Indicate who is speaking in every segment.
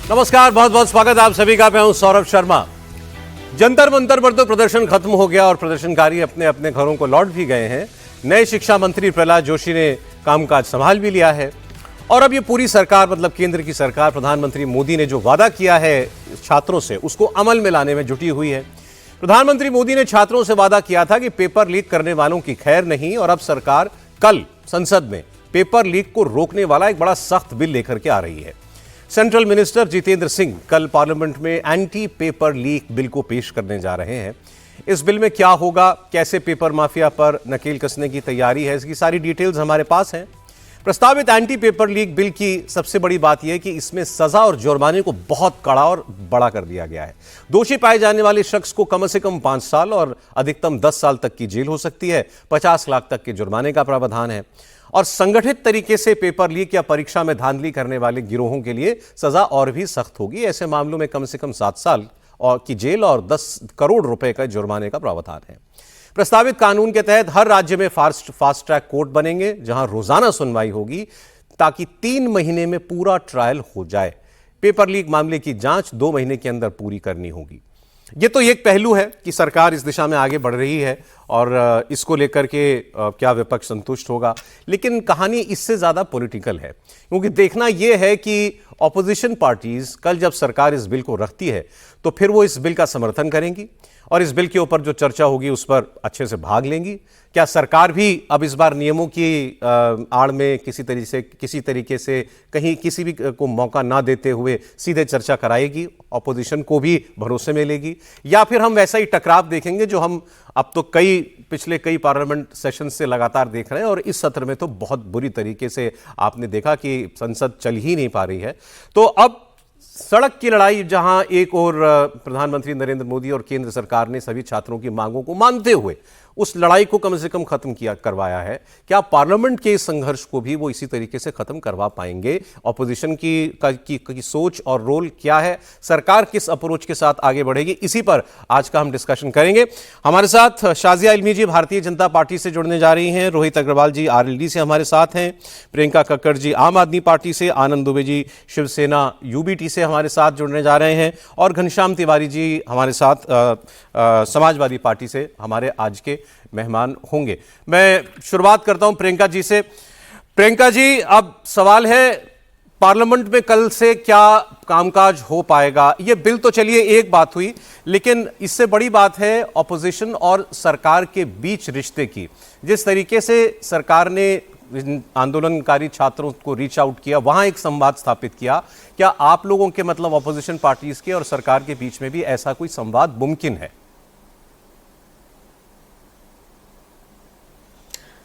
Speaker 1: नमस्कार, बहुत बहुत स्वागत आप सभी का। मैं हूं सौरभ शर्मा। जंतर मंतर पर तो प्रदर्शन खत्म हो गया और प्रदर्शनकारी अपने अपने घरों को लौट भी गए हैं। नए शिक्षा मंत्री प्रहलाद जोशी ने कामकाज संभाल भी लिया है और अब ये पूरी सरकार, मतलब केंद्र की सरकार, प्रधानमंत्री मोदी ने जो वादा किया है छात्रों से, उसको अमल में लाने में जुटी हुई है। प्रधानमंत्री मोदी ने छात्रों से वादा किया था कि पेपर लीक करने वालों की खैर नहीं, और अब सरकार कल संसद में पेपर लीक को रोकने वाला एक बड़ा सख्त बिल लेकर के आ रही है। सेंट्रल मिनिस्टर जितेंद्र सिंह कल पार्लियामेंट में एंटी पेपर लीक बिल को पेश करने जा रहे हैं। इस बिल में क्या होगा, कैसे पेपर माफिया पर नकेल कसने की तैयारी है, इसकी सारी डिटेल्स हमारे पास हैं। प्रस्तावित एंटी पेपर लीक बिल की सबसे बड़ी बात यह है कि इसमें सजा और जुर्माने को बहुत कड़ा और बड़ा कर दिया गया है। दोषी पाए जाने वाले शख्स को कम से कम 5 साल और अधिकतम 10 साल तक की जेल हो सकती है। 50 लाख तक के जुर्माने का प्रावधान है और संगठित तरीके से पेपर लीक या परीक्षा में धांधली करने वाले गिरोहों के लिए सजा और भी सख्त होगी। ऐसे मामलों में कम से कम 7 साल और की जेल और 10 करोड़ रुपए का जुर्माने का प्रावधान है। प्रस्तावित कानून के तहत हर राज्य में फास्ट ट्रैक कोर्ट बनेंगे, जहां रोजाना सुनवाई होगी, ताकि 3 महीने में पूरा ट्रायल हो जाए। पेपर लीक मामले की जांच 2 महीने के अंदर पूरी करनी होगी। ये तो एक पहलू है कि सरकार इस दिशा में आगे बढ़ रही है और इसको लेकर के क्या विपक्ष संतुष्ट होगा, लेकिन कहानी इससे ज्यादा पॉलिटिकल है, क्योंकि देखना यह है कि ऑपोजिशन पार्टीज कल जब सरकार इस बिल को रखती है तो फिर वो इस बिल का समर्थन करेंगी और इस बिल के ऊपर जो चर्चा होगी उस पर अच्छे से भाग लेंगी। क्या सरकार भी अब इस बार नियमों की आड़ में किसी तरीके से कहीं किसी भी को मौका ना देते हुए सीधे चर्चा कराएगी, ऑपोजिशन को भी भरोसे में लेगी, या फिर हम वैसा ही टकराव देखेंगे जो हम अब तो पिछले कई पार्लियामेंट सेशन से लगातार देख रहे हैं। और इस सत्र में तो बहुत बुरी तरीके से आपने देखा कि संसद चल ही नहीं पा रही है। तो अब सड़क की लड़ाई, जहां एक और प्रधानमंत्री नरेंद्र मोदी और केंद्र सरकार ने सभी छात्रों की मांगों को मानते हुए उस लड़ाई को कम से कम खत्म करवाया है, क्या पार्लियामेंट के इस संघर्ष को भी वो इसी तरीके से खत्म करवा पाएंगे? ऑपोजिशन की सोच और रोल क्या है, सरकार किस अप्रोच के साथ आगे बढ़ेगी, इसी पर आज का हम डिस्कशन करेंगे। हमारे साथ शाजिया इल्मी जी भारतीय जनता पार्टी से जुड़ने जा रही हैं, रोहित अग्रवाल जी आरएलडी से हमारे साथ हैं, प्रियंका कक्कड़ जी आम आदमी पार्टी से, आनंद दुबे जी शिवसेना यूबीटी से हमारे साथ जुड़ने जा रहे हैं, और घनश्याम तिवारी जी हमारे साथ समाजवादी पार्टी से हमारे आज के मेहमान होंगे। मैं शुरुआत करता हूं प्रियंका जी से। प्रियंका जी, अब सवाल है पार्लियामेंट में कल से क्या कामकाज हो पाएगा? ये बिल तो चलिए एक बात हुई, लेकिन इससे बड़ी बात है ऑपोजिशन और सरकार के बीच रिश्ते की। जिस तरीके से सरकार ने आंदोलनकारी छात्रों को रीच आउट किया, वहां एक संवाद स्थापित किया, क्या आप लोगों के, मतलब ऑपोजिशन पार्टीज के और सरकार के बीच में भी ऐसा कोई संवाद मुमकिन है?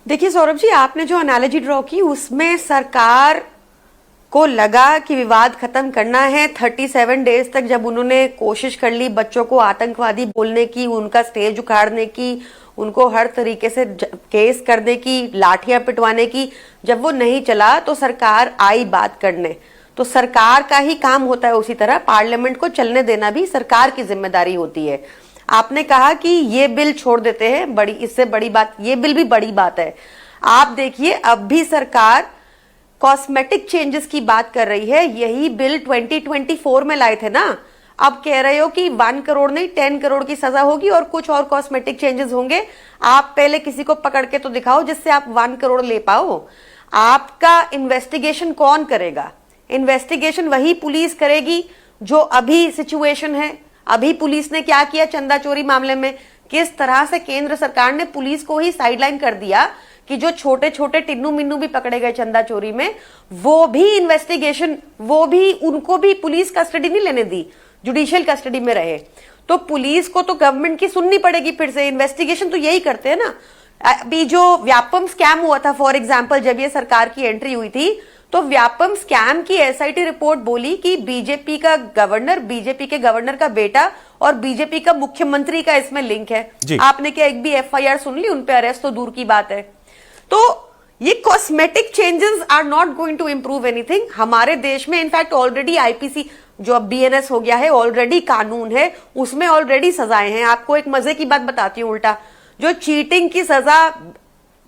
Speaker 2: देखिए सौरभ जी, आपने जो एनालॉजी ड्रॉ की उसमें सरकार को लगा कि विवाद खत्म करना है। 37 डेज तक जब उन्होंने कोशिश कर ली बच्चों को आतंकवादी बोलने की, उनका स्टेज उखाड़ने की, उनको हर तरीके से केस करने की, लाठियां पिटवाने की, जब वो नहीं चला तो सरकार आई बात करने। तो सरकार का ही काम होता है, उसी तरह पार्लियामेंट को चलने देना भी सरकार की जिम्मेदारी होती है। आपने कहा कि ये बिल छोड़ देते हैं, बड़ी इससे बड़ी बात, ये बिल भी बड़ी बात है। आप देखिए, अब भी सरकार कॉस्मेटिक चेंजेस की बात कर रही है। यही बिल 2024 में लाए थे ना, अब कह रहे हो कि 1 करोड़ नहीं 10 करोड़ की सजा होगी और कुछ और कॉस्मेटिक चेंजेस होंगे। आप पहले किसी को पकड़ के तो दिखाओ जिससे आप 1 करोड़ ले पाओ। आपका इन्वेस्टिगेशन कौन करेगा? इन्वेस्टिगेशन वही पुलिस करेगी जो अभी सिचुएशन है। अभी पुलिस ने क्या किया चंदा चोरी मामले में, किस तरह से केंद्र सरकार ने पुलिस को ही साइडलाइन कर दिया कि जो छोटे छोटे टिन्नू मिन्नू भी पकड़े गए चंदा चोरी में, वो भी इन्वेस्टिगेशन, वो भी, उनको भी पुलिस कस्टडी नहीं लेने दी, जुडिशियल कस्टडी में रहे। तो पुलिस को तो गवर्नमेंट की सुननी पड़ेगी फिर से। इन्वेस्टिगेशन तो यही करते हैं ना। अभी जो व्यापम स्कैम हुआ था, फॉर एग्जाम्पल, जब ये सरकार की एंट्री हुई थी तो व्यापम स्कैम की एसआईटी रिपोर्ट बोली कि बीजेपी का गवर्नर, बीजेपी के गवर्नर का बेटा और बीजेपी का मुख्यमंत्री का इसमें लिंक है। आपने क्या एक भी एफआईआर सुन ली? उन पे अरेस्ट तो दूर की बात है। तो ये cosmetic changes are not going to improve anything हमारे देश में। इनफैक्ट ऑलरेडी आईपीसी जो अब बीएनएस हो गया है, ऑलरेडी कानून है, उसमें ऑलरेडी सजाएं हैं। आपको एक मजे की बात बताती हूँ उल्टा, जो चीटिंग की सजा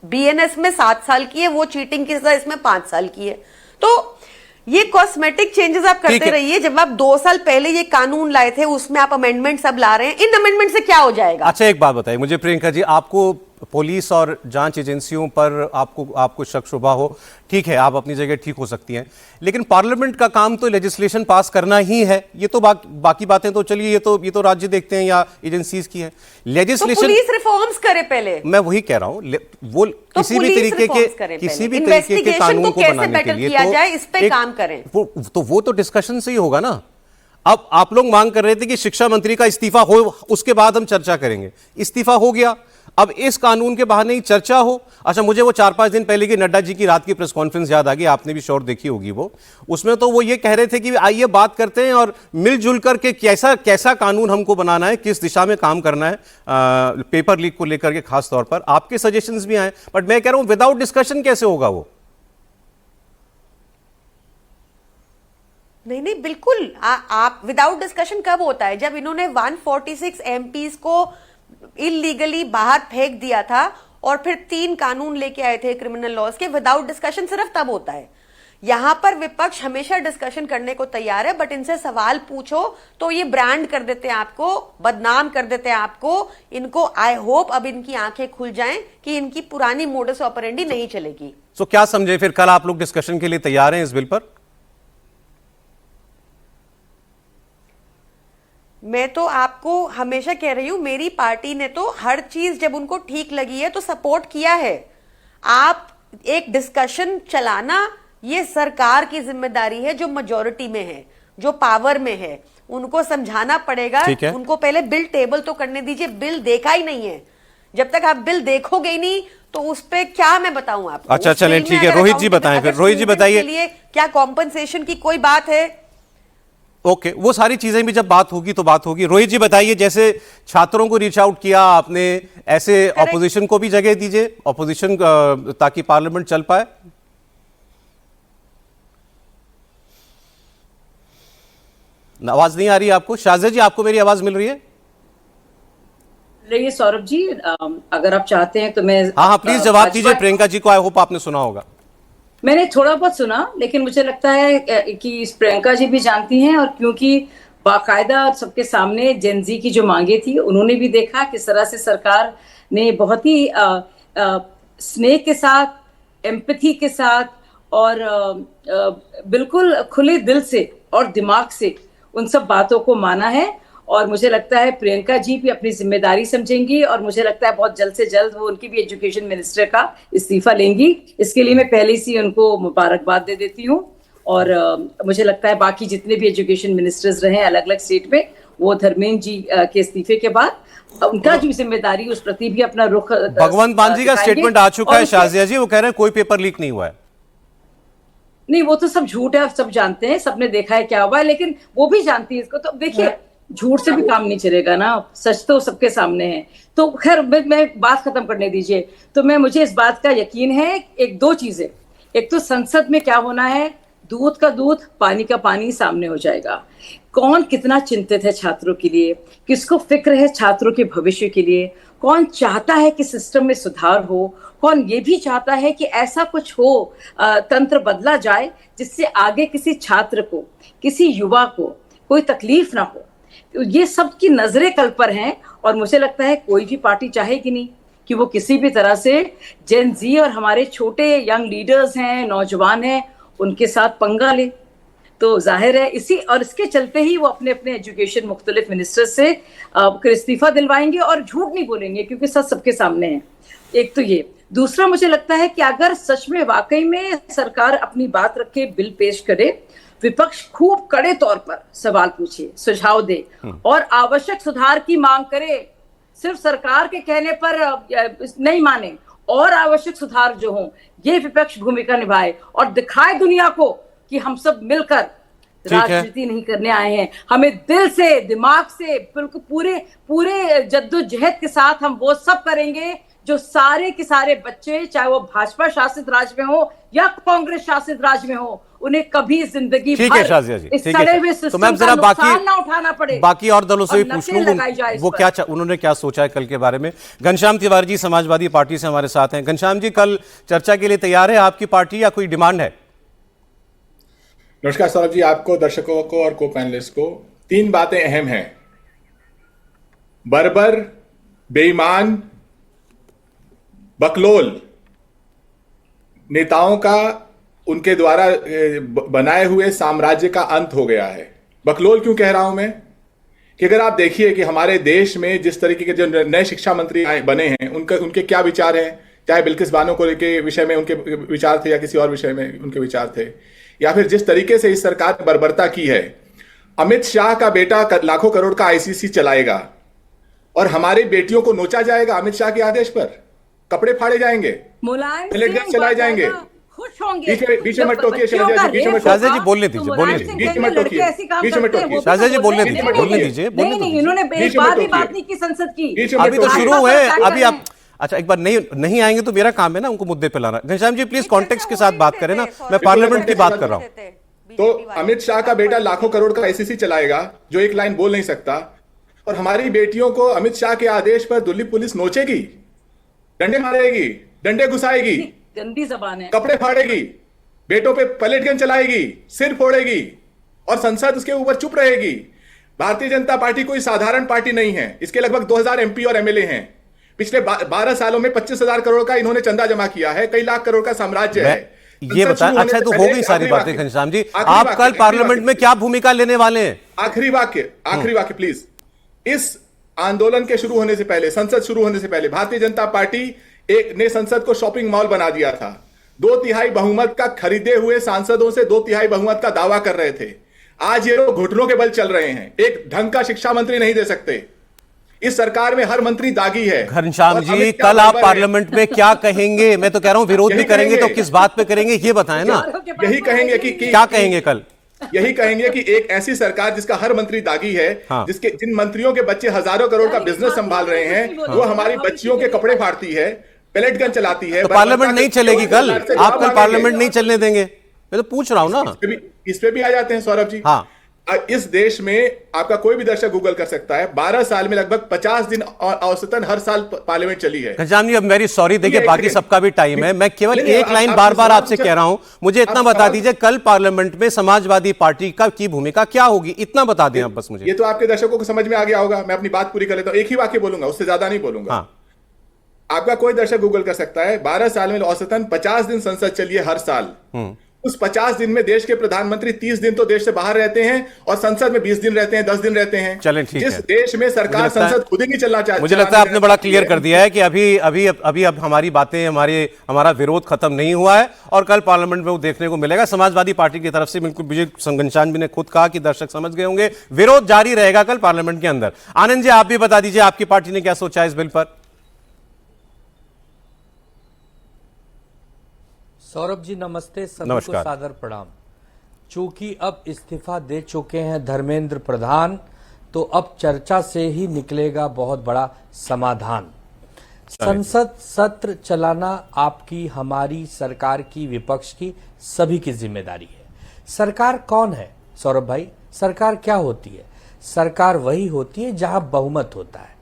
Speaker 2: बीएनएस में 7 साल की है, वो चीटिंग की सजा इसमें 5 साल की है। तो ये कॉस्मेटिक चेंजेस आप
Speaker 1: ठीक
Speaker 2: करते
Speaker 1: है।
Speaker 2: रहिए। जब आप 2 साल पहले ये कानून लाए थे, उसमें आप अमेंडमेंट सब ला रहे हैं, इन अमेंडमेंट से क्या हो जाएगा?
Speaker 1: अच्छा, एक बात बताइए मुझे प्रियंका जी, आपको पुलिस और जांच एजेंसियों पर आपको शक शुबा हो, ठीक है, आप अपनी जगह ठीक हो सकती हैं, लेकिन पार्लियामेंट का काम तो लेजिस्लेशन पास करना ही है। ये तो बाकी बातें तो चलिए, ये तो राज्य देखते हैं या एजेंसीज की है।
Speaker 2: तो
Speaker 1: लेजिस्लेशन
Speaker 2: पुलिस रिफॉर्म्स करे पहले।
Speaker 1: मैं वही कह रहा हूं, वो
Speaker 2: तो
Speaker 1: किसी भी
Speaker 2: पुलिस
Speaker 1: तरीके
Speaker 2: रिफॉर्म्स करें
Speaker 1: के
Speaker 2: पहले। इन्वेस्टिगेशन
Speaker 1: कानून
Speaker 2: को
Speaker 1: को
Speaker 2: कैसे
Speaker 1: बनाने के
Speaker 2: बेटर
Speaker 1: लिए
Speaker 2: किया
Speaker 1: तो
Speaker 2: जाए, इस पे काम करें।
Speaker 1: वो तो डिस्कशन से ही होगा ना। अब आप लोग मांग कर रहे थे कि शिक्षा मंत्री का इस्तीफा हो, उसके बाद हम चर्चा करेंगे। इस्तीफा हो गया, अब इस कानून के बहाने ही चर्चा हो। अच्छा, मुझे वो 4-5 दिन पहले की नड्डा जी की रात की प्रेस कॉन्फ्रेंस याद आ गई, आपने भी शॉर्ट देखी होगी वो। उसमें तो वो ये कह रहे थे कि आइए बात करते हैं और मिलजुल करके कैसा कानून हमको बनाना है, किस दिशा में काम करना है, पेपर लीक को लेकर के खास तौर पर आपके सजेशंस भी आए। बट मैं कह रहा हूं विदाउट डिस्कशन कैसे होगा वो?
Speaker 2: नहीं, बिल्कुल। आप विदाउट डिस्कशन कब होता है? जब इन्होंने 146 एमपीज को इलीगली बाहर फेंक दिया था और फिर 3 कानून लेके आए थे क्रिमिनल लॉज के। विदाउट डिस्कशन सिर्फ तब होता है। यहां पर विपक्ष हमेशा डिस्कशन करने को तैयार है, बट इनसे सवाल पूछो तो ये ब्रांड कर देते हैं आपको, बदनाम कर देते हैं आपको। इनको आई होप अब इनकी आंखें खुल जाएं कि इनकी पुरानी मोडस ऑपरेंडी नहीं चलेगी।
Speaker 1: सो क्या समझे फिर, कल आप लोग डिस्कशन के लिए तैयार हैं इस बिल पर?
Speaker 2: मैं तो आपको हमेशा कह रही हूं, मेरी पार्टी ने तो हर चीज जब उनको ठीक लगी है तो सपोर्ट किया है। आप एक डिस्कशन चलाना ये सरकार की जिम्मेदारी है, जो मेजॉरिटी में है, जो पावर में है। उनको समझाना पड़ेगा।
Speaker 1: ठीक है।
Speaker 2: उनको पहले बिल टेबल तो करने दीजिए। बिल देखा ही नहीं है। जब तक आप बिल देखोगे ही नहीं तो उस पे क्या मैं बताऊं आपको?
Speaker 1: अच्छा,
Speaker 2: उस बिल
Speaker 1: चलें,
Speaker 2: में
Speaker 1: ठीक है।
Speaker 2: अगर
Speaker 1: रोहित जी
Speaker 2: accountable-
Speaker 1: बताएं फिर।
Speaker 2: अगर
Speaker 1: रोहित जी
Speaker 2: students
Speaker 1: बताइए।
Speaker 2: के लिए क्या कॉम्पनसेशन की कोई बात है?
Speaker 1: ओके, वो सारी चीजें भी जब बात होगी तो बात होगी। रोहित जी बताइए, जैसे छात्रों को रीच आउट किया आपने, ऐसे ऑपोजिशन को भी जगह दीजिए, ऑपोजिशन ताकि पार्लियामेंट चल पाए। आवाज नहीं आ रही है आपको? शाहजेद जी, आपको मेरी आवाज मिल रही है?
Speaker 3: रही है सौरभ जी, अगर आप चाहते हैं तो मैं
Speaker 1: हाँ, प्लीज जवाब दीजिए प्रियंका जी को। आई होप आपने सुना होगा।
Speaker 3: मैंने थोड़ा बहुत सुना, लेकिन मुझे लगता है कि प्रियंका जी भी जानती हैं, और क्योंकि बाकायदा सबके सामने जेनजी की जो मांगे थी उन्होंने भी देखा किस तरह से सरकार ने बहुत ही स्नेह के साथ, एम्पैथी के साथ और बिल्कुल खुले दिल से और दिमाग से उन सब बातों को माना है। और मुझे लगता है प्रियंका जी भी अपनी जिम्मेदारी समझेंगी, और मुझे लगता है बहुत जल्द से जल्द वो उनकी भी एजुकेशन मिनिस्टर का इस्तीफा लेंगी। इसके लिए मैं पहले से उनको मुबारकबाद दे देती हूँ। और मुझे लगता है बाकी जितने भी एजुकेशन मिनिस्टर्स रहे अलग अलग स्टेट में, वो धर्मेंद्र जी के इस्तीफे के बाद उनका जो जिम्मेदारी उस प्रति भी अपना रुख
Speaker 1: भगवंत मान जी का स्टेटमेंट आ चुका है शाजिया जी, वो कह रहे हैं कोई पेपर लीक नहीं हुआ है।
Speaker 3: नहीं, वो तो सब झूठ है, आप सब जानते हैं, सबने देखा है क्या हुआ है, लेकिन वो भी जानती है इसको। तो देखिए, झूठ से भी काम नहीं चलेगा ना, सच तो सबके सामने है। तो खैर मैं बात खत्म करने दीजिए। तो मुझे इस बात का यकीन है, एक दो चीजें, एक तो संसद में क्या होना है, दूध का दूध पानी का पानी सामने हो जाएगा। कौन कितना चिंतित है छात्रों के लिए, किसको फिक्र है छात्रों के भविष्य के लिए, कौन चाहता है कि सिस्टम में सुधार हो, कौन ये भी चाहता है कि ऐसा कुछ हो, तंत्र बदला जाए जिससे आगे किसी छात्र को, किसी युवा को कोई तकलीफ ना हो। ये सब की नजरें कल पर हैं, और मुझे लगता है कोई भी पार्टी चाहेगी नहीं कि वो किसी भी तरह से जेन जी और हमारे छोटे यंग लीडर्स हैं, नौजवान हैं, उनके साथ पंगा ले। तो जाहिर है इसके चलते ही वो अपने अपने एजुकेशन मुख्तलिफ मिनिस्टर से इस्तीफा दिलवाएंगे और झूठ नहीं बोलेंगे, क्योंकि सच सबके सामने है। एक तो ये। दूसरा, मुझे लगता है कि अगर सच में वाकई में सरकार अपनी बात रखे, बिल पेश करे, विपक्ष खूब कड़े तौर पर सवाल पूछे, सुझाव दे और आवश्यक सुधार की मांग करे, सिर्फ सरकार के कहने पर नहीं माने, और आवश्यक सुधार जो हो ये विपक्ष भूमिका निभाए और दिखाए दुनिया को कि हम सब मिलकर राजनीति नहीं करने आए हैं। हमें दिल से, दिमाग से, बिल्कुल पूरे जद्दोजहद के साथ हम वो सब करेंगे जो सारे के सारे बच्चे, चाहे वो भाजपा शासित राज्य में हो या कांग्रेस शासित राज्य में हो, उन्हें कभी जिंदगी
Speaker 1: ठीक है शाजिया जी,
Speaker 3: इस सड़े हुए
Speaker 1: तो मैं जरा
Speaker 3: ना उठाना पड़े,
Speaker 1: बाकी और दलों से भी पूछ लूं वो क्या उन्होंने क्या सोचा है कल के बारे में। घनश्याम तिवारी जी समाजवादी पार्टी से हमारे साथ हैं। घनश्याम जी, कल चर्चा के लिए तैयार है आपकी पार्टी या कोई डिमांड है?
Speaker 4: नमस्कार सौरभ जी, आपको, दर्शकों को और को पैनलिस्ट को। 3 बातें अहम हैं। बर्बर, बेईमान, बकलोल नेताओं का उनके द्वारा बनाए हुए साम्राज्य का अंत हो गया है। बकलोल क्यों कह रहा हूं मैं कि अगर आप देखिए कि हमारे देश में जिस तरीके के जो नए शिक्षा मंत्री बने हैं उनके क्या विचार हैं, चाहे बिल्किस बानो को के विषय में उनके विचार थे या किसी और विषय में उनके विचार थे, या फिर जिस तरीके से इस सरकार ने बर्बरता की है। अमित शाह का बेटा लाखों करोड़ का आईसीसी चलाएगा और हमारी बेटियों को नोचा जाएगा अमित शाह के आदेश पर, कपड़े फाड़े जाएंगे,
Speaker 3: मुलायम
Speaker 4: प्लेट गन चलाए जाएंगे।
Speaker 3: खुश होंगे।
Speaker 4: बीच में मत टोकिए शाहजहा जी, बीच में
Speaker 1: शाहजहा जी बोलने दीजिए, बोलने दीजिए।
Speaker 4: बीच में टोकिए, बीच में टोकिए।
Speaker 1: शाहजहा जी बोलने दीजिए, बोलने दीजिए, बोलने
Speaker 3: नहीं,
Speaker 1: दीजिए।
Speaker 3: इन्होंने
Speaker 4: बीच में
Speaker 3: बात
Speaker 4: टोकिए।
Speaker 3: नहीं की संसद की।
Speaker 4: बीच में
Speaker 1: अभी तो
Speaker 4: टोकिए।
Speaker 1: शुरू है, अभी आप अच्छा एक बार नहीं आएंगे तो मेरा काम है ना उनको मुद्दे पे लाना। घनश्याम जी प्लीज कॉन्टेक्स्ट के साथ बात करें ना, मैं पार्लियामेंट की बात कर रहा हूं।
Speaker 4: तो अमित शाह का बेटा लाखों करोड़ का आईसीसी चलाएगा जो एक लाइन बोल नहीं सकता, और हमारी बेटियों को अमित शाह के आदेश पर दिल्ली पुलिस नोचेगी, डंडे मारेगी, डंडे घुसाएगी,
Speaker 3: गंदी जबान है,
Speaker 4: कपड़े फाड़ेगी, बेटों पे पलेट गन चलाएगी, सिर फोड़ेगी, और संसद उसके ऊपर चुप रहेगी। भारतीय जनता पार्टी कोई साधारण पार्टी नहीं है। इसके लगभग 2000 एमपी और एमएलए हैं। पिछले 12 सालों में 25,000 करोड़ का इन्होंने चंदा जमा किया है, कई लाख करोड़ का साम्राज्य है।
Speaker 1: ये बताएं, अच्छा तो हो गई सारी बातें घनश्याम जी, आप कल पार्लियामेंट में क्या भूमिका लेने वाले हैं?
Speaker 4: आखिरी वाक्य प्लीज। इस आंदोलन के शुरू होने से पहले, संसद शुरू होने से पहले, भारतीय जनता पार्टी ने संसद को शॉपिंग मॉल बना दिया था। 2/3 बहुमत का खरीदे हुए सांसदों से 2/3 बहुमत का दावा कर रहे थे। आज ये लोग घुटनों के बल चल रहे हैं। एक ढंग का शिक्षा मंत्री नहीं दे सकते। इस सरकार में हर मंत्री दागी है।
Speaker 1: घनश्याम जी कल आप पार्लियामेंट में क्या कहेंगे? मैं तो कह रहा हूं विरोध भी करेंगे तो किस बात पे करेंगे ये बताएं ना।
Speaker 4: यही कहेंगे कि
Speaker 1: क्या कहेंगे कल?
Speaker 4: यही कहेंगे कि एक ऐसी सरकार जिसका हर मंत्री दागी है,
Speaker 1: हाँ।
Speaker 4: जिन मंत्रियों के बच्चे हज़ारों करोड़ का बिजनेस संभाल रहे हैं, वो हमारी बच्चियों के कपड़े फाड़ती है, पेलेट गन चलाती है।
Speaker 1: तो पार्लियामेंट नहीं चलेगी कल? आप कल पार्लियामेंट नहीं चलने देंगे? मैं तो पूछ रहा हूं ना।
Speaker 4: इस पे भी आ जाते हैं सौरभ जी।
Speaker 1: हाँ,
Speaker 4: इस देश में आपका कोई भी दर्शक गूगल कर सकता है, 12 साल में लगभग 50 दिन औसतन हर साल पार्लियामेंट चली है।
Speaker 1: घनश्याम जी अब वेरी सॉरी, देखिए बाकी सबका भी टाइम है, मैं केवल एक लाइन बार बार आपसे कह रहा हूं, मुझे इतना बता दीजिए कल पार्लियामेंट में समाजवादी पार्टी की भूमिका क्या होगी, इतना बता दें आप बस मुझे।
Speaker 4: ये तो आपके दर्शकों को समझ में आ गया होगा। मैं अपनी बात पूरी कर लेता हूं, एक ही वाक्य बोलूंगा, उससे ज्यादा नहीं बोलूंगा।
Speaker 1: हाँ।
Speaker 4: आपका कोई दर्शक गूगल कर सकता है, 12 साल में औसतन 50 दिन संसद चली है हर साल। उस 50 दिन में देश के प्रधानमंत्री 30 दिन तो देश से बाहर रहते हैं और संसद में 20 दिन रहते हैं, 10 दिन रहते हैं।
Speaker 1: चलें ठीक है।
Speaker 4: जिस देश में सरकार संसद खुद ही नहीं चलना चाहती,
Speaker 1: मुझे लगता है आपने बड़ा क्लियर कर दिया है कि अभी हमारी बातें, हमारा विरोध खत्म नहीं हुआ है और कल पार्लियामेंट में वो देखने को मिलेगा। समाजवादी पार्टी की तरफ से बिल्कुल विजय घनश्याम जी ने खुद कहा कि दर्शक समझ गए होंगे, विरोध जारी रहेगा कल पार्लियामेंट के अंदर। आनंद जी आप भी बता दीजिए आपकी पार्टी ने क्या सोचा इस बिल पर?
Speaker 5: सौरभ जी नमस्ते, सभी को सादर प्रणाम। चूंकि अब इस्तीफा दे चुके हैं धर्मेंद्र प्रधान, तो अब चर्चा से ही निकलेगा बहुत बड़ा समाधान। संसद सत्र चलाना आपकी, हमारी, सरकार की, विपक्ष की, सभी की जिम्मेदारी है। सरकार कौन है सौरभ भाई? सरकार क्या होती है? सरकार वही होती है जहां बहुमत होता है।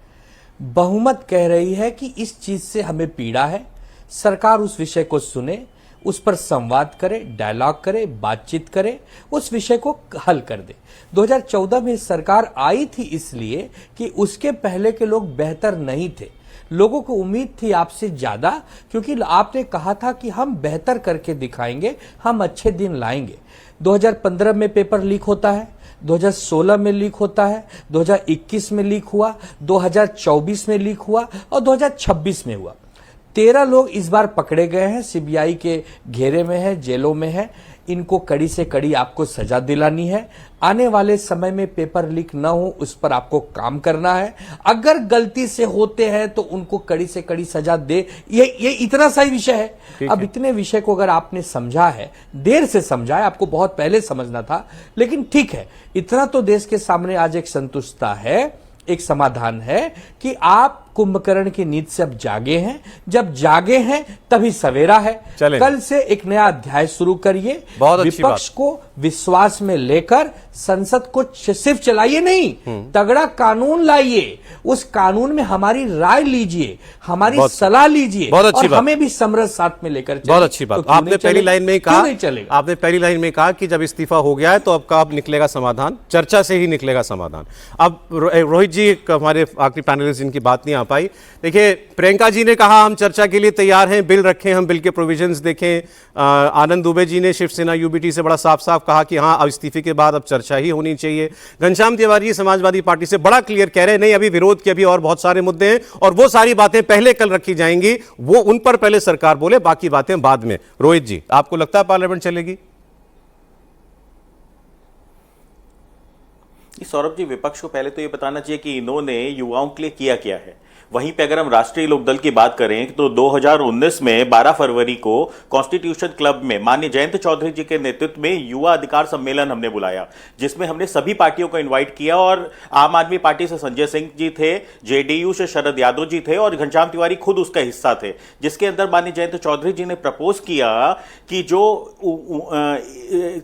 Speaker 5: बहुमत कह रही है कि इस चीज से हमें पीड़ा है, सरकार उस विषय को सुने, उस पर संवाद करे, डायलॉग करे, बातचीत करे, उस विषय को हल कर दे। 2014 में सरकार आई थी इसलिए कि उसके पहले के लोग बेहतर नहीं थे। लोगों को उम्मीद थी आपसे ज्यादा, क्योंकि आपने कहा था कि हम बेहतर करके दिखाएंगे, हम अच्छे दिन लाएंगे। 2015 में पेपर लीक होता है, 2016 में लीक होता है, 2021 में लीक हुआ, 2024 में लीक हुआ और 2026 में हुआ। 13 लोग इस बार पकड़े गए हैं, सीबीआई के घेरे में है, जेलों में है। इनको कड़ी से कड़ी आपको सजा दिलानी है। आने वाले समय में पेपर लीक न हो उस पर आपको काम करना है। अगर गलती से होते हैं तो उनको कड़ी से कड़ी सजा दे। ये इतना सही विषय है। अब इतने विषय को अगर आपने समझा है, देर से समझा है, आपको बहुत पहले समझना था, लेकिन ठीक है, इतना तो देश के सामने आज एक संतुष्टता है, एक समाधान है कि आप कुंभकर्ण की नींद से अब जागे हैं, जब जागे हैं तभी सवेरा है।
Speaker 1: चलें।
Speaker 5: कल से एक नया अध्याय शुरू करिए,
Speaker 1: बहुत अच्छी
Speaker 5: विपक्ष को विश्वास में लेकर संसद को सिर्फ चलाइए नहीं, तगड़ा कानून लाइए, उस कानून में हमारी राय लीजिए, हमारी सलाह लीजिए,
Speaker 1: बहुत अच्छी
Speaker 5: और
Speaker 1: बात।
Speaker 5: हमें भी समरस साथ में लेकर चलिए।
Speaker 1: बहुत अच्छी बात।
Speaker 5: तो क्यों
Speaker 1: आपने
Speaker 5: नहीं
Speaker 1: पहली
Speaker 5: चलेगा?
Speaker 1: लाइन में ही
Speaker 5: क्यों
Speaker 1: कहा,
Speaker 5: नहीं चलेगा?
Speaker 1: आपने पहली लाइन में कहा कि जब इस्तीफा हो गया है तो अब कब निकलेगा समाधान, चर्चा से ही निकलेगा समाधान। अब रोहित जी हमारे आखिरी पैनलिस्ट जिनकी बात नहीं आ पाई, देखिए प्रियंका जी ने कहा हम चर्चा के लिए तैयार हैं, बिल रखें, हम बिल के प्रोविजंस देखें। आनंद दुबे जी ने शिवसेना यूबीटी से बड़ा साफ साफ कहा कि हाँ अब इस्तीफे के बाद अब चर्चा ही होनी चाहिए। घनश्याम तिवारी समाजवादी पार्टी से बड़ा क्लियर कह रहे हैं नहीं, अभी विरोध के अभी और बहुत सारे मुद्दे हैं और वो सारी बातें पहले कल रखी जाएंगी, वो उन पर पहले सरकार बोले, बाकी बातें बाद में। रोहित जी, आपको लगता है पार्लियामेंट चलेगी?
Speaker 6: सौरभ जी, विपक्ष को पहले तो ये बताना चाहिए कि इन्होंने युवाओं के लिए किया क्या है। वहीं पे अगर हम राष्ट्रीय लोकदल की बात करें तो 2019 में 12 फरवरी को कॉन्स्टिट्यूशन क्लब में माननीय जयंत चौधरी जी के नेतृत्व में युवा अधिकार सम्मेलन हमने बुलाया, जिसमें हमने सभी पार्टियों को इनवाइट किया और आम आदमी पार्टी से संजय सिंह जी थे, जेडीयू से शरद यादव जी थे और घनश्याम तिवारी खुद उसका हिस्सा थे, जिसके अंदर माननीय जयंत चौधरी जी ने प्रपोज किया कि जो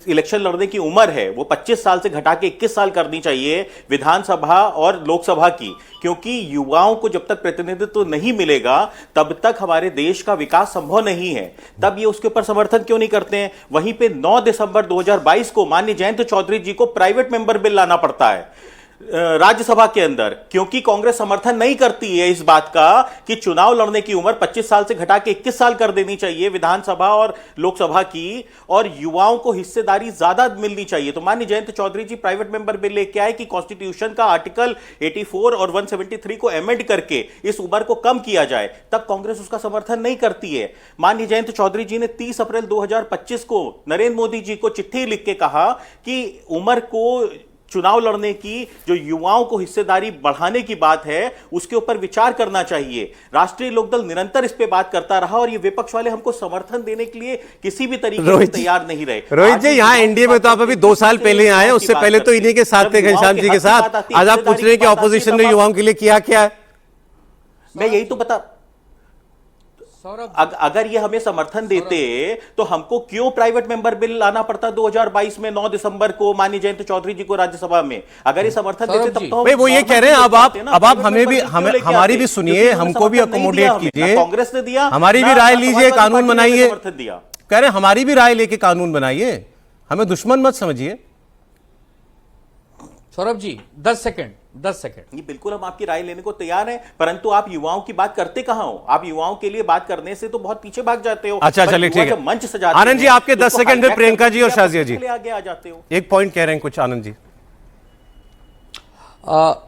Speaker 6: इलेक्शन लड़ने की उम्र है वो 25 साल से घटा के 21 साल करनी चाहिए विधानसभा और लोकसभा की, क्योंकि युवाओं को जब तक प्रतिनिधित्व नहीं मिलेगा तब तक हमारे देश का विकास संभव नहीं है। तब ये उसके ऊपर समर्थन क्यों नहीं करते हैं? वहीं पे 9 दिसंबर 2022 को माननीय जयंत चौधरी जी को प्राइवेट मेंबर बिल लाना पड़ता है राज्यसभा के अंदर, क्योंकि कांग्रेस समर्थन नहीं करती है इस बात का कि चुनाव लड़ने की उम्र 25 साल से घटा के 21 साल कर देनी चाहिए विधानसभा और लोकसभा की, और युवाओं को हिस्सेदारी ज्यादा मिलनी चाहिए। तो माननीय जयंत चौधरी जी प्राइवेट मेंबर बिल लेके आए कि कॉन्स्टिट्यूशन का आर्टिकल 84 और 173 को अमेंड करके इस उम्र को कम किया जाए, तब कांग्रेस उसका समर्थन नहीं करती है। माननीय जयंत चौधरी जी ने 30 अप्रैल 2025 को नरेंद्र मोदी जी को चिट्ठी लिख के कहा कि उम्र को चुनाव लड़ने की जो युवाओं को हिस्सेदारी बढ़ाने की बात है उसके ऊपर विचार करना चाहिए। राष्ट्रीय लोकदल निरंतर इस पे बात करता रहा और ये विपक्ष वाले हमको समर्थन देने के लिए किसी भी तरीके से तैयार नहीं रहे।
Speaker 1: रोहित जी, यहाँ एनडीए में तो आप अभी 2 साल पहले आए, उससे पहले तो इन्हीं के साथ थे, घनश्याम जी के साथ। आज आप पूछ रहे हैं कि ऑपोजिशन ने युवाओं के लिए किया क्या है?
Speaker 6: मैं यही तो बता, अगर ये हमें समर्थन देते तो हमको क्यों प्राइवेट मेंबर बिल लाना पड़ता 2022 में 9 दिसंबर को माननीय जयंत चौधरी जी को राज्यसभा में? अगर ये समर्थन देते तब तो
Speaker 1: भाई वो ये कह रहे हैं अब आप हमें भी हमारी भी सुनिए, हमको भी अकोमोडेट कीजिए,
Speaker 6: कांग्रेस ने दिया,
Speaker 1: हमारी भी राय लीजिए, कानून बनाइए।
Speaker 6: दिया
Speaker 1: कह रहे हैं हमारी भी राय लेके कानून बनाइए, हमें दुश्मन मत समझिए।
Speaker 5: सौरभ जी 10 सेकंड।
Speaker 6: ये बिल्कुल हम आपकी राय लेने को तैयार हैं, परंतु आप युवाओं की बात करते कहां हो? आप युवाओं के लिए बात करने से तो बहुत पीछे भाग जाते हो।
Speaker 1: अच्छा चलिए ठीक है,
Speaker 6: मंच सजाते
Speaker 1: आनंद जी आपके 10 सेकंड में प्रियंका जी और शाजिया जी
Speaker 6: आगे आ जाते हो।
Speaker 1: एक पॉइंट कह रहे हैं कुछ, आनंद जी।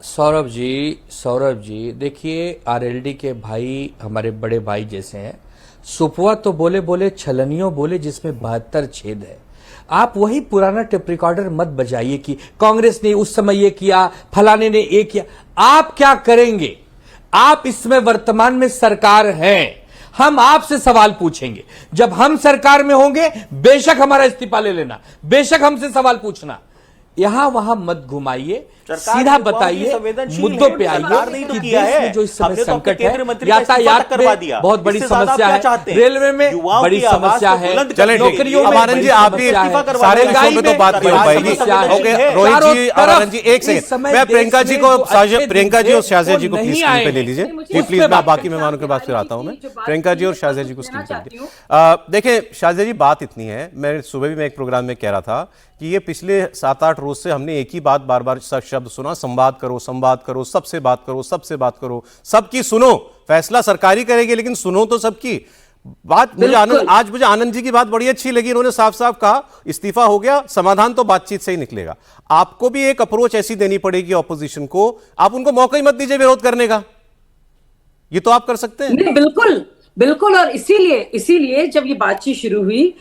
Speaker 5: सौरभ जी देखिए, आरएलडी के भाई हमारे बड़े भाई जैसे हैं। सुपवा तो बोले बोले छलनियों बोले जिसमें 72 छेद है। आप वही पुराना टेप रिकॉर्डर मत बजाइए कि कांग्रेस ने उस समय ये किया, फलाने ने ये किया। आप क्या करेंगे? आप इसमें वर्तमान में सरकार हैं, हम आपसे सवाल पूछेंगे। जब हम सरकार में होंगे बेशक हमारा इस्तीफा ले लेना, बेशक हमसे सवाल पूछना। यहां वहां मत घुमाइए, सीधा बताइए, मुद्दों पे आइए कि देश में जो इस समय संकट है, यातायात में बहुत बड़ी समस्या है, रेलवे में बड़ी समस्या है, नौकरियों में
Speaker 1: आनंद जी आप भी सारे विषयों पे तो बात नहीं हो पाएगी। ओके रोहित जी और आनंद जी एक सेकंड, मैं प्रियंका जी और शाजिया जी को प्लीज स्क्रीन पे ले लीजिए जी, प्लीज। मैं बाकी मेहमानों के बाद फिर आता हूं। मैं प्रियंका जी और शाजिया जी को स्क्रीन पे लीजिए। देखिए शाजिया जी, बात इतनी है, मैं सुबह भी मैं एक प्रोग्राम में कह रहा था कि ये पिछले 7-8 रोज से हमने एक ही बात बार बार शब्द सुना, संवाद करो, सबसे बात करो, सबकी सुनो, फैसला सरकारी करेगी लेकिन सुनो तो सबकी बात। मुझे आनंद जी की बात बड़ी अच्छी लगी, इन्होंने साफ साफ कहा इस्तीफा हो गया, समाधान तो बातचीत से ही निकलेगा। आपको भी एक अप्रोच ऐसी देनी पड़ेगी ऑपोजिशन को, आप उनको मौका ही मत दीजिए विरोध करने का, ये तो आप कर सकते हैं।
Speaker 3: नहीं, बिल्कुल। और इसीलिए जब ये बातचीत शुरू हुई,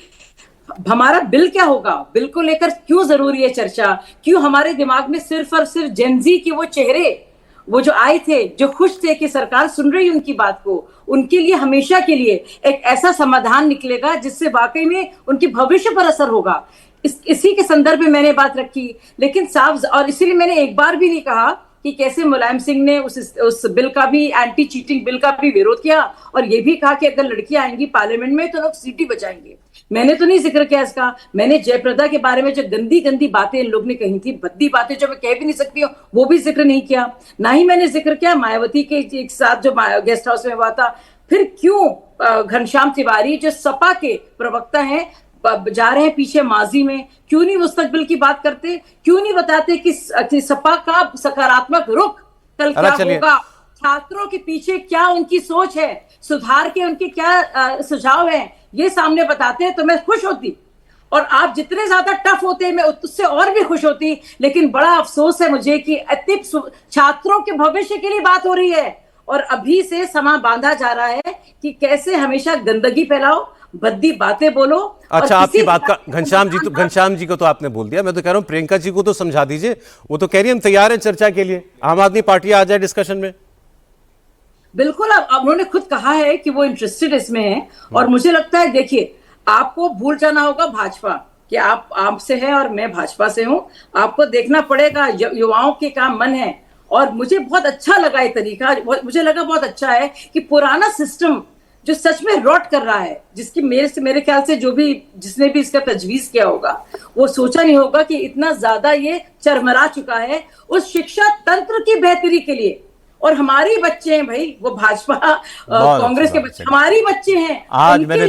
Speaker 3: हमारा बिल क्या होगा, बिल को लेकर क्यों जरूरी है चर्चा, क्यों हमारे दिमाग में सिर्फ और सिर्फ जेनजी के वो चेहरे वो जो आए थे, जो खुश थे कि सरकार सुन रही उनकी बात को, उनके लिए हमेशा के लिए एक ऐसा समाधान निकलेगा जिससे वाकई में उनके भविष्य पर असर होगा। इसी के संदर्भ में मैंने बात रखी, लेकिन साफ, और इसीलिए मैंने एक बार भी नहीं कहा कि कैसे मुलायम सिंह ने उस बिल का भी, एंटी चीटिंग बिल का भी विरोध किया और ये भी कहा कि अगर लड़कियां आएंगी पार्लियामेंट में तो लोग सीटी बचाएंगे। मैंने तो नहीं जिक्र किया इसका। मैंने जयप्रदा के बारे में जो गंदी गंदी बातें इन लोग ने कही थी, भद्दी बातें जो मैं कह भी नहीं सकती हूँ, वो भी जिक्र नहीं किया। ना ही मैंने जिक्र किया मायावती के एक साथ जो गेस्ट हाउस में हुआ था। फिर क्यों घनश्याम तिवारी जो सपा के प्रवक्ता हैं जा रहे हैं पीछे माजी में, क्यों नहीं मुस्तकबिल की बात करते? क्यों नहीं बताते कि सपा का सकारात्मक रुख कल क्या होगा, छात्रों के पीछे क्या उनकी सोच है, सुधार के उनके क्या सुझाव हैं, ये सामने बताते हैं तो मैं खुश होती। और आप जितने ज्यादा टफ होते मैं उससे और भी खुश होती। लेकिन बड़ा अफसोस है मुझे कि इतने छात्रों के भविष्य के लिए बात हो रही है और अभी से समा बांधा जा रहा है कि कैसे हमेशा गंदगी फैलाओ, भद्दी बातें बोलो।
Speaker 1: अच्छा, आपकी बात का घनश्याम जी को तो आपने बोल दिया। मैं तो कह रहा हूं प्रियंका जी को तो समझा दीजिए। वो तो कह रही है हम तैयार हैं चर्चा के लिए, आम आदमी पार्टी आ जाए डिस्कशन में।
Speaker 3: बिल्कुल, अब उन्होंने खुद कहा है कि वो इंटरेस्टेड इसमें है। और मुझे लगता है, देखिए, आपको भूल जाना होगा भाजपा कि आप से है और मैं भाजपा से हूं। आपको देखना पड़ेगा युवाओं के क्या मन है। और मुझे बहुत अच्छा लगा ये तरीका, मुझे लगा बहुत अच्छा है कि पुराना सिस्टम जो सच में रॉट कर रहा है, जिसकी मेरे ख्याल से जिसने भी इसका तजवीज किया होगा वो सोचा नहीं होगा कि इतना ज्यादा ये चरमरा चुका है उस शिक्षा तंत्र की बेहतरी के लिए। और हमारे बच्चे हैं भाई, वो भाजपा कांग्रेस के बच्चे हमारी बच्चे हैं।
Speaker 1: आज मैंने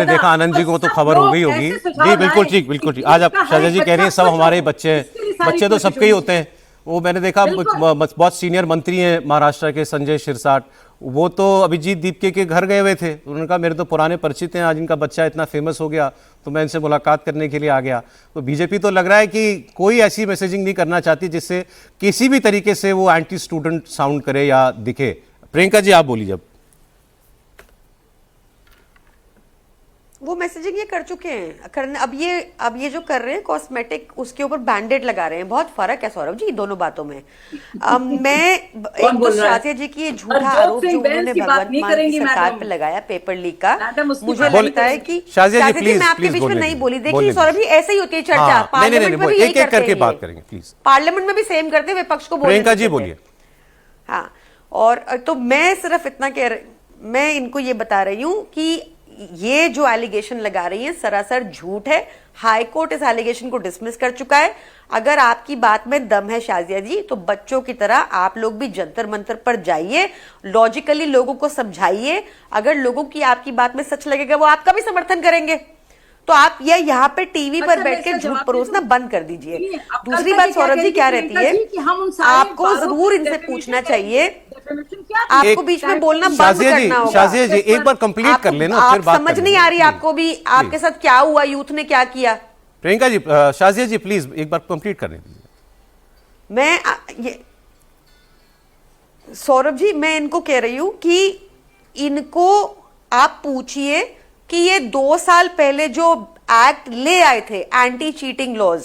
Speaker 1: देखा आनंद जी को तो खबर हो गई होगी जी। बिल्कुल ठीक, बिल्कुल ठीक। आज आप शाहजा जी कह रही हैं सब हमारे बच्चे हैं। बच्चे तो सबके ही होते हैं। वो मैंने देखा बहुत सीनियर मंत्री हैं महाराष्ट्र के, संजय शिरसाट, वो तो अभिजीत दीपके के घर गए हुए थे। उन्होंने कहा मेरे तो पुराने परिचित हैं, आज इनका बच्चा इतना फेमस हो गया तो मैं इनसे मुलाकात करने के लिए आ गया। तो बीजेपी तो लग रहा है कि कोई ऐसी मैसेजिंग नहीं करना चाहती जिससे किसी भी तरीके से वो एंटी स्टूडेंट साउंड करे या दिखे। प्रियंका जी आप बोलिए। अब
Speaker 2: वो मैसेजिंग ये कर चुके हैं, अब ये जो कर रहे हैं कॉस्मेटिक, उसके ऊपर बैंडेड लगा रहे हैं। बहुत फर्क है सौरभ जी दोनों बातों में। मैं एक तो शाजिया जी की ये झूठा आरोप जो उन्होंने भगवंत मान की सरकार पे लगाया पेपर लीक का, मुझे लगता है कि शाजिया जी मैं आपके बीच में नहीं बोली। देखिए सौरभ जी, ऐसे ही होती है चर्चा, पार्लियामेंट में भी यही करके बात करेंगे प्लीज, पार्लियामेंट में भी सेम करते हैं, विपक्ष को बोलते।
Speaker 1: प्रियंका जी बोलिए।
Speaker 2: हाँ, और तो मैं सिर्फ इतना मैं इनको ये बता रही हूँ कि ये जो एलिगेशन लगा रही है सरासर झूठ है। हाई कोर्ट इस एलिगेशन को डिसमिस कर चुका है। अगर आपकी बात में दम है शाजिया जी, तो बच्चों की तरह आप लोग भी जंतर मंतर पर जाइए, लॉजिकली लोगों को समझाइए। अगर लोगों की आपकी बात में सच लगेगा वो आपका भी समर्थन करेंगे। तो आप ये यहाँ पे टीवी पर बैठ के झूठ परोसना बंद कर दीजिए। दूसरी बात सौरभ जी क्या रहती है, आपको जरूर इनसे पूछना चाहिए, आपको बीच में बोलना बंद करना होगा।
Speaker 1: शाजिया जी एक बार कंप्लीट कर लेना, फिर बात
Speaker 2: समझ नहीं आ रही आपको भी आपके साथ क्या हुआ, यूथ ने क्या किया।
Speaker 1: प्रियंका जी, शाजिया जी प्लीज एक बार कंप्लीट करने दीजिए।
Speaker 2: मैं सौरभ जी मैं इनको कह रही हूं कि इनको आप पूछिए कि ये 2 साल पहले जो एक्ट ले आए थे एंटी चीटिंग लॉज,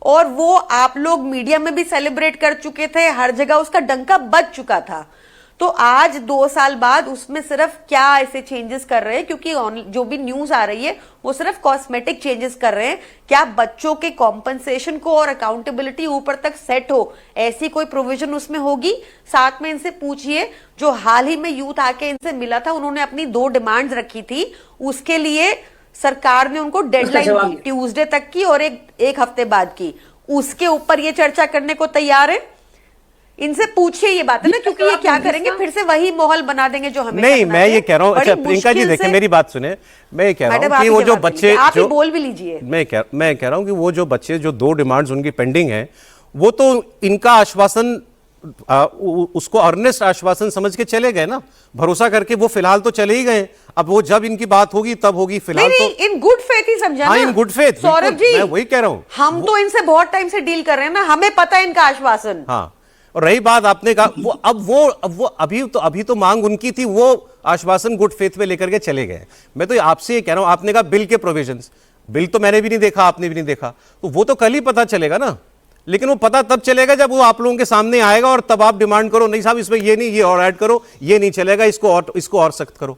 Speaker 2: और वो आप लोग मीडिया में भी सेलिब्रेट कर चुके थे, हर जगह उसका डंका बज चुका था। तो आज 2 साल बाद उसमें सिर्फ क्या ऐसे चेंजेस कर रहे हैं, क्योंकि जो भी न्यूज आ रही है वो सिर्फ कॉस्मेटिक चेंजेस कर रहे हैं। क्या बच्चों के कॉम्पनसेशन को और अकाउंटेबिलिटी ऊपर तक सेट हो, ऐसी कोई प्रोविजन उसमें होगी? साथ में इनसे पूछिए, जो हाल ही में यूथ आके इनसे मिला था, उन्होंने अपनी 2 डिमांड्स रखी थी, उसके लिए सरकार ने उनको डेडलाइन दी ट्यूसडे तक की और एक हफ्ते बाद की। उसके ऊपर ये चर्चा करने को तैयार है? इनसे पूछिए ये बात है ना, क्योंकि ये क्या करेंगे, फिर से वही माहौल बना देंगे जो हमें
Speaker 1: नहीं। मैं ये कह रहा हूँ, अच्छा प्रियंका जी देखिए मेरी बात सुने, मैं ये कह रहा हूँ कि वो जो बच्चे
Speaker 2: आप ही बोल भी लीजिए।
Speaker 1: मैं कह रहा हूँ कि वो जो बच्चे जो 2 डिमांड्स उनकी पेंडिंग है, वो तो इनका आश्वासन उसको अर्नेस्ट आश्वासन समझ के चले गए ना, भरोसा करके वो फिलहाल तो चले ही गए। अब वो जब इनकी बात होगी तब होगी, फिलहाल तो
Speaker 2: इन गुड फेथ ही समझा।
Speaker 1: हाँ, in good faith
Speaker 2: Saurabh ji,
Speaker 1: मैं वही कह रहा हूँ,
Speaker 2: हम तो इनसे बहुत टाइम से डील कर रहे हैं ना, हमें पता है इनका आश्वासन।
Speaker 1: हाँ, और रही बात आपने कहा वो अभी तो मांग उनकी थी, वो आश्वासन गुड फेथ में लेकर के चले गए। मैं तो आपसे ये कह रहा हूं, आपने कहा बिल के प्रोविजंस, बिल तो मैंने भी नहीं देखा, आपने भी नहीं देखा, तो वो तो कल ही पता चलेगा ना। लेकिन वो पता तब चलेगा जब वो आप लोगों के सामने आएगा और तब आप डिमांड करो, नहीं साहब इसमें ये नहीं, ये और ऐड करो, ये नहीं चलेगा, इसको और सख्त करो।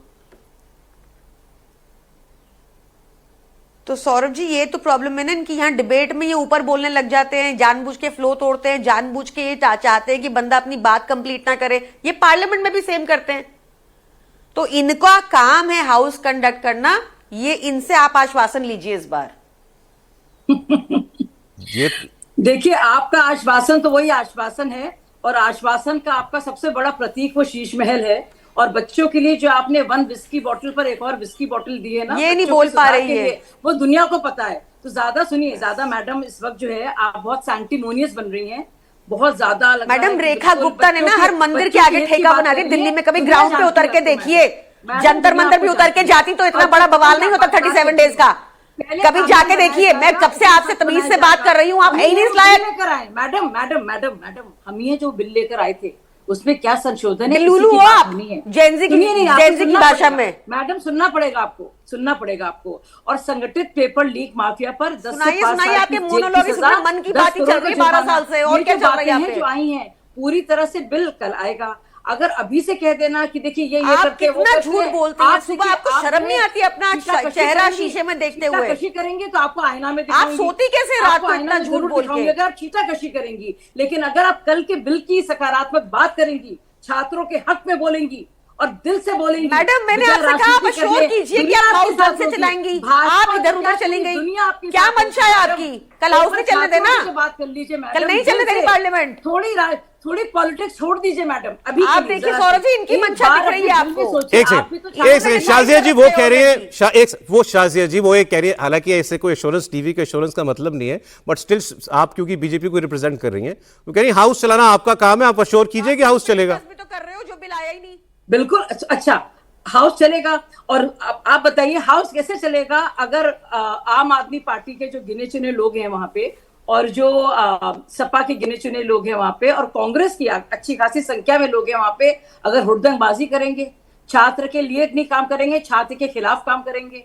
Speaker 2: तो सौरभ जी ये तो प्रॉब्लम है ना इनकी, यहाँ डिबेट में ये ऊपर बोलने लग जाते हैं, जानबूझ के फ्लो तोड़ते हैं, जानबूझ के ये चाहते हैं कि बंदा अपनी बात कंप्लीट ना करे। ये पार्लियामेंट में भी सेम करते हैं। तो इनका काम है हाउस कंडक्ट करना, ये इनसे आप आश्वासन लीजिए इस बार।
Speaker 1: ये
Speaker 3: देखिए, आपका आश्वासन तो वही आश्वासन है, और आश्वासन का आपका सबसे बड़ा प्रतीक वो शीश महल है। और बच्चों के लिए जो आपने 1 विस्की बॉटल पर एक और विस्की बॉटल दी है ना,
Speaker 2: ये नहीं
Speaker 3: बच्चों
Speaker 2: बोल
Speaker 3: के
Speaker 2: पा
Speaker 3: सुधार
Speaker 2: रही
Speaker 3: के
Speaker 2: है।
Speaker 3: लिए, वो दुनिया को पता है। तो ज्यादा सुनिए, ज्यादा मैडम इस वक्त जो है आप बहुत सैंक्टिमोनियस बन रही हैं, बहुत ज्यादा लग रहा है
Speaker 2: मैडम
Speaker 3: कि
Speaker 2: रेखा
Speaker 3: बिल्कुल
Speaker 2: गुप्ता ने ना
Speaker 3: बच्चों
Speaker 2: हर
Speaker 3: के-
Speaker 2: मंदिर के
Speaker 3: बच्चों
Speaker 2: आगे
Speaker 3: हित की
Speaker 2: ठेका
Speaker 3: बात
Speaker 2: बना
Speaker 3: कर
Speaker 2: दी।
Speaker 3: रही
Speaker 2: दिल्ली
Speaker 3: है।
Speaker 2: में कभी
Speaker 3: दुनिया
Speaker 2: ग्राउंड पे
Speaker 3: जानती
Speaker 2: उतर
Speaker 3: है
Speaker 2: के
Speaker 3: आपको,
Speaker 2: देखिए,
Speaker 3: मैडम,
Speaker 2: जंतर
Speaker 3: दुनिया
Speaker 2: मंतर भी
Speaker 3: आपको
Speaker 2: उतर के
Speaker 3: जानती है।
Speaker 2: जाती तो इतना
Speaker 3: और
Speaker 2: बड़ा
Speaker 3: बच्चों
Speaker 2: बवाल
Speaker 3: की
Speaker 2: नहीं होता
Speaker 3: बात
Speaker 2: 37
Speaker 3: करती
Speaker 2: डेज का।
Speaker 3: पहले
Speaker 2: कभी
Speaker 3: कानून
Speaker 2: जाके
Speaker 3: बनाया
Speaker 2: देखिए, मैं
Speaker 3: जाएगा,
Speaker 2: कब से आपसे
Speaker 3: उसके
Speaker 2: तमीज
Speaker 3: बाद
Speaker 2: से
Speaker 3: बनाया
Speaker 2: बात कर रही हूँ, आप
Speaker 3: हम
Speaker 2: है ही नहीं
Speaker 3: ये
Speaker 2: इस
Speaker 3: जो
Speaker 2: लायक।
Speaker 3: बिल लेकर आए, मैडम हम ये जो बिल लेकर आए थे उसमें क्या संशोधन है,
Speaker 2: बिल्लुलु
Speaker 3: किसी की
Speaker 2: हो
Speaker 3: बात
Speaker 2: आप,
Speaker 3: नहीं है।
Speaker 2: जेन ज़ी की-
Speaker 3: सुनिए, नहीं, आपको
Speaker 2: जेन ज़ी की
Speaker 3: सुनना
Speaker 2: भाषा
Speaker 3: पड़ेगा।
Speaker 2: में।
Speaker 3: मैडम सुनना पड़ेगा आपको। और संगठित पेपर लीक माफिया पर 10 से
Speaker 2: सुनाइए,
Speaker 3: 5
Speaker 2: सुनाइए,
Speaker 3: साल
Speaker 2: आपके
Speaker 3: की जेल
Speaker 2: मोनोलॉग
Speaker 3: की
Speaker 2: ही
Speaker 3: सजा,
Speaker 2: सुनिए, मन की
Speaker 3: 10
Speaker 2: बात ही चल
Speaker 3: करोड़
Speaker 2: रही है
Speaker 3: का
Speaker 2: 12
Speaker 3: जुर्माना।
Speaker 2: साल से, और
Speaker 3: ये
Speaker 2: क्या
Speaker 3: जो
Speaker 2: चल रहा है
Speaker 3: बातें
Speaker 2: यहाँ
Speaker 3: हैं
Speaker 2: पे?
Speaker 3: जो आई हैं, पूरी तरह से बिल कल आएगा। अगर अभी से कह देना कि देखिए ये
Speaker 2: आप
Speaker 3: करते वो
Speaker 2: कितना
Speaker 3: करते,
Speaker 2: झूठ बोलते हैं।
Speaker 3: आप
Speaker 2: सुबह
Speaker 3: देखिए,
Speaker 2: आपको
Speaker 3: आप
Speaker 2: शर्म
Speaker 3: जो
Speaker 2: नहीं
Speaker 3: है
Speaker 2: आती अपना
Speaker 3: छीटाकशी
Speaker 2: चेहरा
Speaker 3: करेंगी,
Speaker 2: शीशे में देखते हुए?
Speaker 3: छीटाकशी करेंगे तो आपको आईना में
Speaker 2: आप
Speaker 3: दिखाऊंगी।
Speaker 2: सोती कैसे रात
Speaker 3: आपको
Speaker 2: को
Speaker 3: आईना
Speaker 2: इतना
Speaker 3: में
Speaker 2: झूठ
Speaker 3: जरूर
Speaker 2: बोल
Speaker 3: दिखाऊंगी
Speaker 2: के?
Speaker 3: अगर आप छीटाकशी करेंगी। लेकिन अगर आप कल के बिल की सकारात्मक बात करेंगी, छात्रों के हक में बोलेंगी और दिल से बोलेंगी।
Speaker 2: मैडम, मैंने
Speaker 3: बजाय
Speaker 2: आपसे कहा आप
Speaker 3: राजनीति
Speaker 2: श्योर
Speaker 3: करने,
Speaker 2: कीजिए कि
Speaker 3: दुनिया
Speaker 2: आप
Speaker 3: आपके
Speaker 2: हाउस
Speaker 3: साथ
Speaker 2: ढंग से
Speaker 3: होगी।
Speaker 2: चलाएंगी।
Speaker 3: भाजपा
Speaker 2: आप इधर
Speaker 3: तो
Speaker 2: उधर
Speaker 3: क्या
Speaker 2: चली
Speaker 3: होगी,
Speaker 2: गई।
Speaker 3: दुनिया आपके
Speaker 2: क्या
Speaker 3: साथ
Speaker 2: मंशा है
Speaker 3: होगी,
Speaker 2: आपकी?
Speaker 3: मैडम।
Speaker 2: कल हाउस नहीं चलने देना,
Speaker 3: छात्रों से बात कर लीजिए मैडम,
Speaker 2: कल नहीं
Speaker 3: दिल
Speaker 2: चलने देनी
Speaker 3: से।
Speaker 2: पार्लियामेंट।
Speaker 3: थोड़ी पॉलिटिक्स छोड़ दीजिए मैडम, अभी
Speaker 2: आप
Speaker 3: के लिए
Speaker 2: देखिए
Speaker 3: जरा
Speaker 2: सौरभ
Speaker 3: सी।
Speaker 2: जी, इनकी
Speaker 3: एक
Speaker 2: मंशा
Speaker 3: बार
Speaker 2: दिख रही है
Speaker 3: अपने दिल में
Speaker 2: आपको।
Speaker 3: सोचिए,
Speaker 1: एक
Speaker 3: आप भी तो
Speaker 1: सेकंड एक सेकंड, शाजिया जी वो कह रही है, वो शाजिया जी वो ये कह रही है, हालांकि ऐसे कोई एश्योरेंस टीवी के एश्योरेंस का मतलब नहीं है, बट स्टिल आप क्योंकि बीजेपी को रिप्रेजेंट कर रही हैं, वो कह रही है हाउस चलाना आपका काम है, आप अश्योर कीजिए कि हाउस चलेगा।
Speaker 2: भी तो कर रहे हो जो बिल आया ही नहीं।
Speaker 3: बिल्कुल। अच्छा, हाउस चलेगा। और आप बताइए हाउस कैसे चलेगा अगर आम आदमी पार्टी के जो गिने चुने लोग हैं वहां पे, और जो सपा के गिने चुने लोग हैं वहां पे, और कांग्रेस की अच्छी खासी संख्या में लोग हैं वहां पे, अगर हुड़दंगबाजी करेंगे, छात्र के लिए नहीं काम करेंगे, छात्र के खिलाफ काम करेंगे,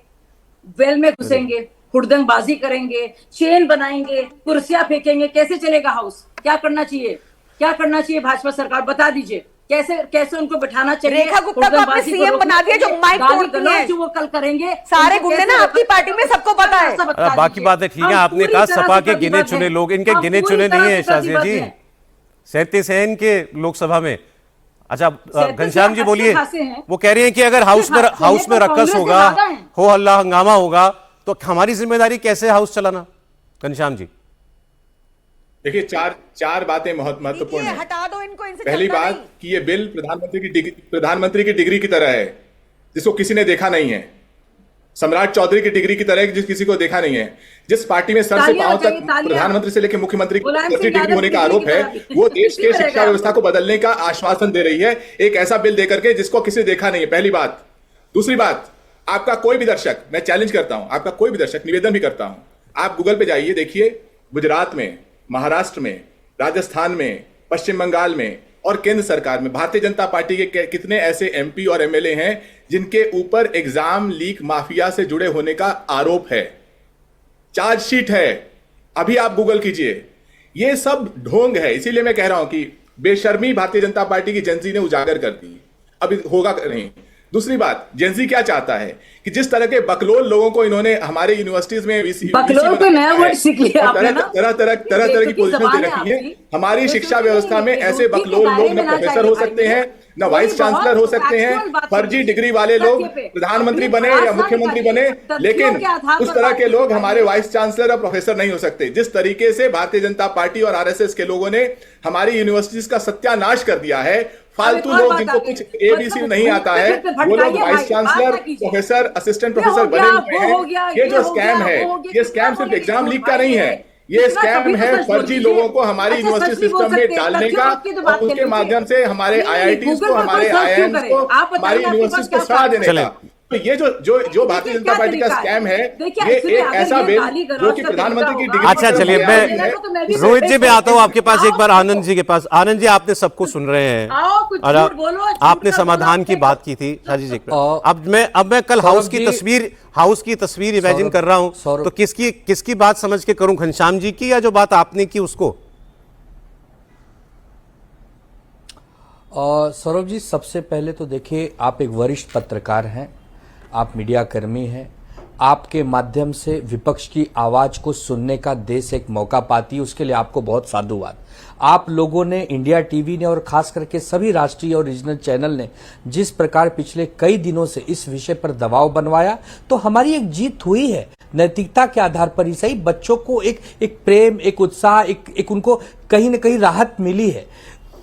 Speaker 3: वेल में घुसेंगे, हुड़दंगबाजी करेंगे, चेन बनाएंगे, कुर्सियां फेंकेंगे, कैसे चलेगा हाउस? क्या करना चाहिए भाजपा सरकार, बता दीजिए। कैसे उनको बिठाना चाहिए?
Speaker 2: रेखा गुप्ता को आपने सीएम बना दिया जो माइक तोड़ती है।
Speaker 3: जो वो कल करेंगे,
Speaker 2: सारे गुंडे ना आपकी पार्टी में, सबको पता है।
Speaker 1: बाकी बातें ठीक है, आपने कहा सपा के गिने चुने लोग, इनके गिने चुने नहीं है शाजिया जी, 37 हैं इनके लोकसभा में। अच्छा घनश्याम जी बोलिए, वो कह रही हैं कि अगर हाउस में रक्कस होगा, हो हल्ला हंगामा होगा, तो हमारी जिम्मेदारी कैसे हाउस चलाना? घनश्याम जी
Speaker 4: देखिए, चार बातें बहुत महत्वपूर्ण है।
Speaker 2: हटा दो इनको, इनसे
Speaker 4: पहली
Speaker 2: चलता
Speaker 4: बात
Speaker 2: नहीं।
Speaker 4: कि ये बिल प्रधानमंत्री की डिग्री की तरह है, जिसको किसी ने देखा नहीं है। सम्राट चौधरी की डिग्री की तरह है, जिस किसी को देखा नहीं है। जिस पार्टी में सर से पांव तक प्रधानमंत्री से लेकर मुख्यमंत्री की डिग्री होने का आरोप है, वो देश के शिक्षा व्यवस्था को बदलने का आश्वासन दे रही है, एक ऐसा बिल देकर के जिसको किसी ने देखा नहीं है। पहली बात। दूसरी बात, आपका कोई भी दर्शक, मैं चैलेंज करता हूं, आपका कोई भी दर्शक, निवेदन भी करता हूं, आप गूगल पे जाइए, देखिए गुजरात में, महाराष्ट्र में, राजस्थान में, पश्चिम बंगाल में और केंद्र सरकार में भारतीय जनता पार्टी के कितने ऐसे एमपी और एमएलए हैं जिनके ऊपर एग्जाम लीक माफिया से जुड़े होने का आरोप है, चार्जशीट है। अभी आप गूगल कीजिए, ये सब ढोंग है। इसीलिए मैं कह रहा हूं कि बेशर्मी भारतीय जनता पार्टी की जेंजी ने उजागर कर दी, अभी होगा नहीं। दूसरी बात, जेंजी क्या चाहता है कि जिस तरह के बकलोल लोगों को इन्होंने हमारे यूनिवर्सिटीज में
Speaker 3: बकलोल को नया वर्ड सीख लिया आपने ना?
Speaker 4: तरह की पोजीशन दे रखी है। हमारी शिक्षा व्यवस्था में ऐसे बकलोल लोग न प्रोफेसर हो सकते हैं, न वाइस चांसलर हो सकते हैं, फर्जी डिग्री वाले लोग प्रधानमंत्री बने या मुख्यमंत्री बने, लेकिन उस तरह के लोग हमारे वाइस चांसलर और प्रोफेसर नहीं हो सकते। जिस तरीके से भारतीय जनता पार्टी और आरएसएस के लोगों ने हमारी यूनिवर्सिटीज का सत्यानाश कर दिया है, फालतू लोग जिनको कुछ एबीसी नहीं आता है, वो लोग vice chancellor, professor, assistant professor बने हुए हैं। ये जो स्कैम है, ये स्कैम सिर्फ एग्जाम लीक का नहीं है, ये स्कैम है फर्जी लोगों को हमारी यूनिवर्सिटी सिस्टम में डालने का, और उसके माध्यम से हमारे आईआईटीज को, हमारे आईआईएम्स को, हमारी यूनिवर्सिटीज को सड़ा देने का। तो ये जो भारतीय जनता पार्टी का स्कैम है, ये एक ऐसा बिल जो कि प्रधानमंत्री की डिग्री।
Speaker 1: अच्छा चलिए, मैं रोहित जी में आता हूं आपके पास एक बार, आनंद जी के पास। आनंद जी, आपने सबको सुन रहे हैं और आपने समाधान की बात की थी शाजी जी। अब मैं कल हाउस की तस्वीर इमेजिन कर रहा हूं, तो किसकी बात समझ के करूं, घनश्याम जी की या जो बात आपने की उसको?
Speaker 5: सौरभ जी, सबसे पहले तो देखिए, आप एक वरिष्ठ पत्रकार हैं, आप मीडिया कर्मी हैं, आपके माध्यम से विपक्ष की आवाज को सुनने का देश एक मौका पाती है, उसके लिए आपको बहुत साधुवाद। आप लोगों ने, इंडिया टीवी ने और खास करके सभी राष्ट्रीय और रीजनल चैनल ने जिस प्रकार पिछले कई दिनों से इस विषय पर दबाव बनवाया, तो हमारी एक जीत हुई है। नैतिकता के आधार पर ही सही, बच्चों को एक प्रेम, एक उत्साह, एक उनको कहीं ना कहीं राहत मिली है।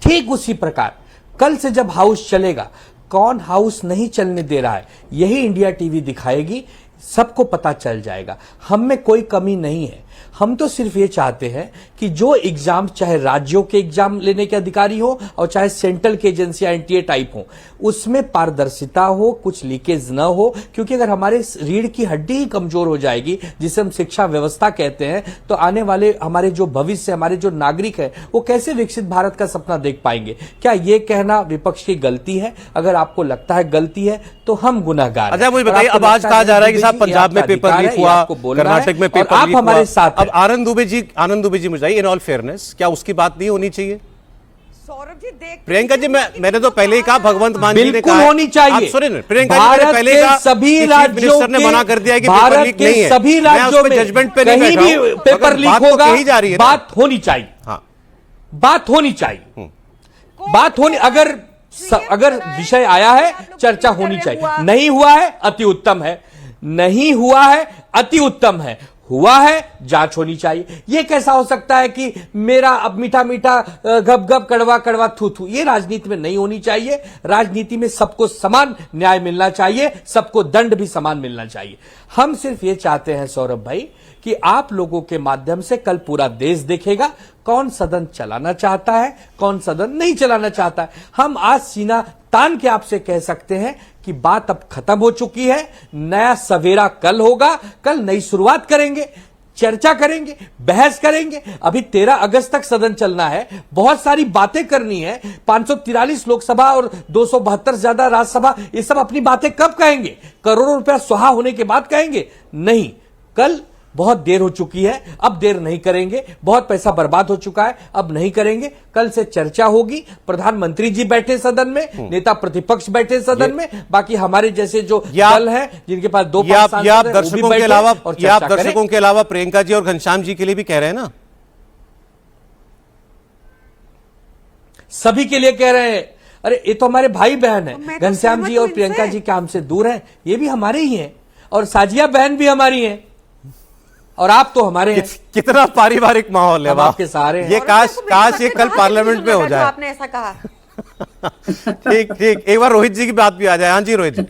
Speaker 5: ठीक उसी प्रकार कल से जब हाउस चलेगा, कौन हाउस नहीं चलने दे रहा है, यही इंडिया टीवी दिखाएगी, सबको पता चल जाएगा। हम में कोई कमी नहीं है। हम तो सिर्फ ये चाहते हैं कि जो एग्जाम, चाहे राज्यों के एग्जाम लेने के अधिकारी हो और चाहे सेंट्रल की एजेंसियां एनटीए टाइप हो, उसमें पारदर्शिता हो, कुछ लीकेज न हो। क्योंकि अगर हमारे रीढ़ की हड्डी ही कमजोर हो जाएगी, जिसे हम शिक्षा व्यवस्था कहते हैं, तो आने वाले हमारे जो भविष्य, हमारे जो नागरिक है, वो कैसे विकसित भारत का सपना देख पाएंगे। क्या ये कहना विपक्ष की गलती है? अगर आपको लगता है गलती है तो हम गुनहगार।
Speaker 1: अच्छा, मुझे बताइए, अब आज कहा जा रहा है कि साहब पंजाब में पेपर लीक हुआ, कर्नाटक में पेपर
Speaker 5: आप
Speaker 1: लीक
Speaker 5: हमारे
Speaker 1: हुआ।
Speaker 5: साथ
Speaker 1: अब आनंद दुबे जी मुझे बताइए, इन ऑल फेयरनेस, क्या उसकी बात नहीं होनी चाहिए?
Speaker 2: सौरभ जी देख,
Speaker 1: प्रियंका जी, मैंने तो पहले ही कहा, भगवंत मान जी ने
Speaker 5: बिल्कुल
Speaker 1: कहा
Speaker 5: होनी चाहिए।
Speaker 1: आप सुनिए ना, प्रियंका जी, मैंने पहले ही कहा
Speaker 5: सभी
Speaker 1: कि
Speaker 5: राज्यों
Speaker 1: चीफ मिनिस्टर ने मना कर दिया है कि पेपर लीक नहीं है।
Speaker 5: सभी
Speaker 1: मैं उस
Speaker 5: राज्यों
Speaker 1: पे
Speaker 5: में
Speaker 1: जजमेंट पे नहीं
Speaker 5: कहीं
Speaker 1: बैठा
Speaker 5: भी
Speaker 1: हूं,
Speaker 5: पेपर
Speaker 1: मगर
Speaker 5: लीक
Speaker 1: बात तो
Speaker 5: होगा,
Speaker 1: कही जा रही है ना।
Speaker 5: बात होनी चाहिए।
Speaker 1: हाँ,
Speaker 5: बात होनी चाहिए, बात होनी। अगर विषय आया है, चर्चा होनी चाहिए। नहीं हुआ है, अति उत्तम है। नहीं हुआ है, अति उत्तम है। हुआ है, जांच होनी चाहिए। ये कैसा हो सकता है कि मेरा अब मीठा मीठा गप गप, कड़वा कड़वा थू थू? ये राजनीति में नहीं होनी चाहिए। राजनीति में सबको समान न्याय मिलना चाहिए, सबको दंड भी समान मिलना चाहिए। हम सिर्फ ये चाहते हैं सौरभ भाई कि आप लोगों के माध्यम से कल पूरा देश देखेगा कौन सदन चलाना चाहता है, कौन सदन नहीं चलाना चाहता है। हम आज सीना तान के आपसे कह सकते हैं कि बात अब खत्म हो चुकी है। नया सवेरा कल होगा, कल नई शुरुआत करेंगे, चर्चा करेंगे, बहस करेंगे। अभी 13 अगस्त तक सदन चलना है, बहुत सारी बातें करनी है। 543 लोकसभा और 272 से ज्यादा राज्यसभा, ये सब अपनी बातें कब कहेंगे? करोड़ों रुपया सुहा होने के बाद कहेंगे? नहीं, कल बहुत देर हो चुकी है, अब देर नहीं करेंगे। बहुत पैसा बर्बाद हो चुका है, अब नहीं करेंगे। कल से चर्चा होगी। प्रधानमंत्री जी बैठे सदन में, नेता प्रतिपक्ष बैठे सदन में, बाकी हमारे जैसे जो दल हैं जिनके पास दो
Speaker 1: आप दर्शकों के अलावा प्रियंका जी और घनश्याम जी के लिए भी कह रहे हैं ना?
Speaker 5: सभी के लिए कह रहे हैं। अरे ये तो हमारे भाई बहन है। घनश्याम जी और प्रियंका जी क्या हमसे दूर हैं? ये भी हमारे ही हैं, और साजिया बहन भी हमारी हैं, और आप तो हमारे हैं।
Speaker 1: कितना पारिवारिक माहौल है,
Speaker 5: आपके सारे हैं।
Speaker 1: ये काश ये कल पार्लियामेंट में हो जाए।
Speaker 2: आपने ऐसा कहा।
Speaker 1: ठीक, एक बार रोहित जी की बात भी आ जाए। हाँ जी रोहित जी।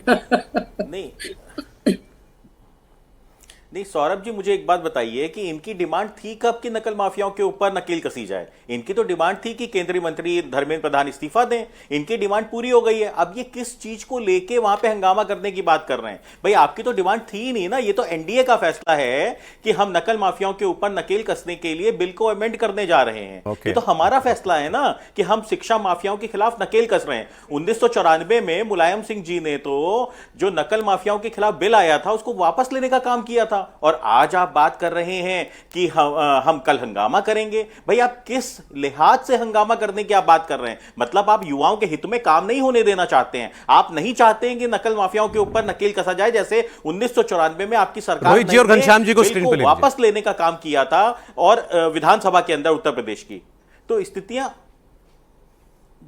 Speaker 6: नहीं सौरभ जी, मुझे एक बात बताइए कि इनकी डिमांड थी कब कि नकल माफियाओं के ऊपर नकेल कसी जाए? इनकी तो डिमांड थी कि केंद्रीय मंत्री धर्मेंद्र प्रधान इस्तीफा दें। इनकी डिमांड पूरी हो गई है। अब ये किस चीज को लेके वहां पे हंगामा करने की बात कर रहे हैं? भाई आपकी तो डिमांड थी ही नहीं ना। ये तो एनडीए का फैसला है कि हम नकल माफियाओं के ऊपर नकेल कसने के लिए बिल को अमेंड करने जा रहे हैं। ये तो हमारा फैसला है ना कि हम शिक्षा माफियाओं के खिलाफ नकेल कस रहे हैं। 1994 में मुलायम सिंह जी ने तो जो नकल माफियाओं के खिलाफ बिल आया था उसको वापस लेने का काम किया था, और आज आप बात कर रहे हैं कि हम कल हंगामा करेंगे। भाई आप किस लिहाज से हंगामा करने की आप बात कर रहे हैं? मतलब आप युवाओं के हित में काम नहीं होने देना चाहते हैं। आप नहीं चाहते हैं कि नकल माफियाओं के ऊपर नकेल कसा जाए, जैसे 1994 में आपकी सरकार
Speaker 1: जी और घनश्याम जी को स्क्रीन पे
Speaker 6: वापस लेने का काम किया था, और विधानसभा के अंदर उत्तर प्रदेश की तो स्थितियां।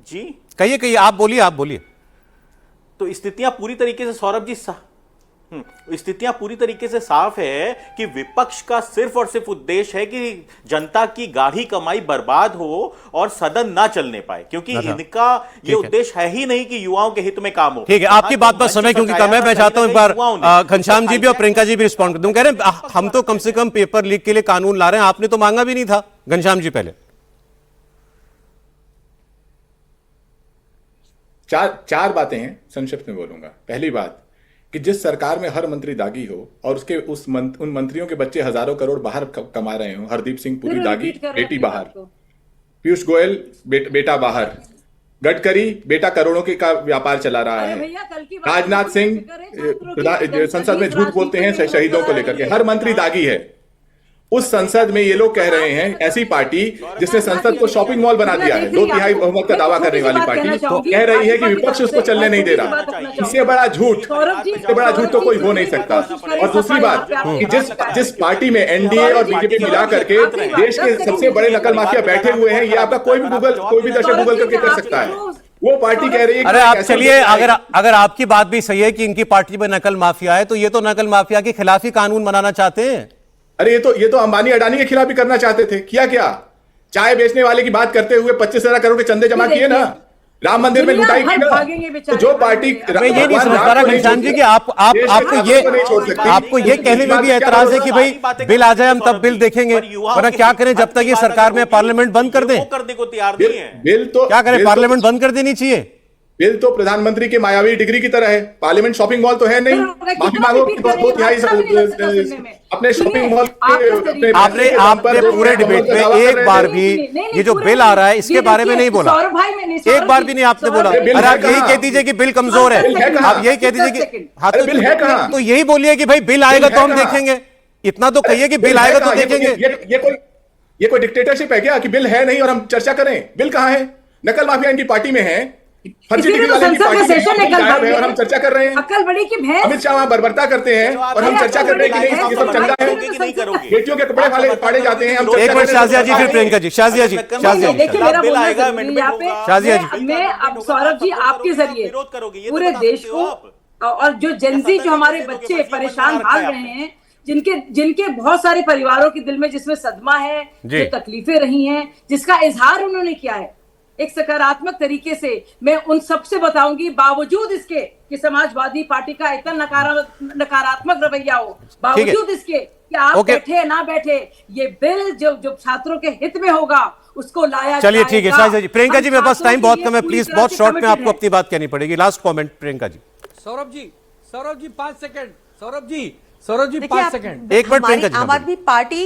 Speaker 6: जी
Speaker 1: कहिए, आप बोलिए।
Speaker 6: तो स्थितियां पूरी तरीके से सौरभ जी स्थितियां पूरी तरीके से साफ है कि विपक्ष का सिर्फ और सिर्फ उद्देश्य है कि जनता की गाढ़ी कमाई बर्बाद हो और सदन ना चलने पाए, क्योंकि इनका ये उद्देश्य है ही नहीं कि युवाओं के हित में काम हो।
Speaker 1: ठीक है, आपकी बात पर समय क्योंकि कम है, मैं चाहता हूं एक बार घनश्याम जी भी और प्रियंका जी भी रिस्पॉन्ड कर दूं। कह रहे हैं हम तो कम से कम पेपर लीक के लिए कानून ला रहे हैं, आपने तो मांगा भी नहीं था। घनश्याम जी पहले
Speaker 4: चार बातें हैं, संक्षिप्त में बोलूंगा। पहली बात कि जिस सरकार में हर मंत्री दागी हो और उसके उन मंत्रियों के बच्चे हजारों करोड़ बाहर कमा रहे हो, हरदीप सिंह पुरी दागी, बेटी बाहर, पीयूष गोयल बेटा बाहर, गडकरी बेटा करोड़ों के का व्यापार चला रहा है, राजनाथ सिंह संसद में झूठ बोलते हैं शहीदों को लेकर के, हर मंत्री दागी है। उस संसद में ये लोग कह रहे हैं, ऐसी पार्टी जिसने संसद को शॉपिंग मॉल बना दिया है, 2/3 बहुमत का दावा करने वाली पार्टी कह रही है कि विपक्ष उसको चलने नहीं दे रहा। इससे बड़ा झूठ तो कोई हो नहीं सकता। और दूसरी बात कि जिस पार्टी में एनडीए और बीजेपी मिला करके देश के सबसे बड़े नकल माफिया बैठे हुए हैं, ये आपका कोई भी दर्शक गूगल करके कर सकता है। वो पार्टी कह रही है
Speaker 1: अरे आप चलिए, अगर आपकी बात भी सही है कि इनकी पार्टी में नकल माफिया है, तो ये तो नकल माफिया के खिलाफ ही कानून बनाना चाहते हैं।
Speaker 4: अरे ये तो अंबानी अडानी के खिलाफ भी करना चाहते थे। किया क्या? चाय बेचने वाले की बात करते हुए 25,000 करोड़ के चंदे जमा किए ना, राम मंदिर में लुटाई की ना। तो जो पार्टी,
Speaker 1: मैं ये नहीं समझ पा रहा घनश्याम जी कि आपको ये कहने में भी एतराज है कि भाई बिल आ जाए हम तब बिल देखेंगे, वरना क्या करें जब तक ये सरकार में पार्लियामेंट बंद कर दें?
Speaker 6: करने को तैयार नहीं है।
Speaker 4: बिल तो
Speaker 1: क्या करें, पार्लियामेंट बंद कर देनी चाहिए?
Speaker 4: बिल तो प्रधानमंत्री के मायावी डिग्री की तरह है। पार्लियामेंट शॉपिंग मॉल तो है नहीं। माफी मांगो कि अपने शॉपिंग मॉल
Speaker 1: आपने पूरे डिबेट में एक बार भी ये जो बिल आ रहा है इसके बारे में नहीं बोला, एक बार भी नहीं आपने बोला। अरे आप यही कह दीजिए कि बिल कमजोर है, आप यही कह दीजिए कि हाँ,
Speaker 4: बिल है कहाँ?
Speaker 1: तो यही बोलिए कि भाई बिल आएगा तो हम देखेंगे। इतना तो कहिए कि बिल आएगा तो देखेंगे।
Speaker 4: ये कोई डिक्टेटरशिप है क्या कि बिल है नहीं और हम चर्चा करें? बिल कहाँ है? नकल माफिया इनकी पार्टी में है, फर्जी डिग्री वाले की पार्टी में और हम चर्चा कर रहे हैं।
Speaker 3: अकल बड़ी की भैंस।
Speaker 4: अमित शाह वहां बर्बरता करते हैं और हम चर्चा कर रहे हैं कि नहीं ये सब चंगा है। बेटियों के कपड़े फाड़े जाते हैं, हम
Speaker 1: एक मिनट शाजिया जी, फिर प्रियंका जी। शाजिया जी,
Speaker 3: देखिए मेरा बोलना जरूरी है यहाँ पे।
Speaker 1: शाजिया जी,
Speaker 3: मैं अब सौरभ जी आपके जरिए पूरे देश को और जो जेंजी जो हमारे बच्चे परेशान हाल रहे हैं, जिनके बहुत सारे परिवारों के दिल में जिसमें सदमा है, जो तकलीफें रही हैं, जिसका इजहार उन्होंने किया है एक सकारात्मक तरीके से, मैं उन सबसे बताऊंगी, बावजूद इसके कि समाजवादी पार्टी का इतना नकारात्मक रवैया हो, बावजूद इसके कि आप बैठे ना बैठे, ये बिल जो छात्रों के हित में होगा उसको लाया।
Speaker 1: चलिए ठीक है शाजिया जी। प्रियंका जी मेरे पास टाइम बहुत कम है, प्लीज बहुत शॉर्ट में आपको अपनी बात कहनी पड़ेगी। Last comment Priyanka ji.
Speaker 5: Saurabh ji 5 second. Saurabh ji 5 second.
Speaker 1: एक मिनट प्रियंका जी।
Speaker 2: आम आदमी पार्टी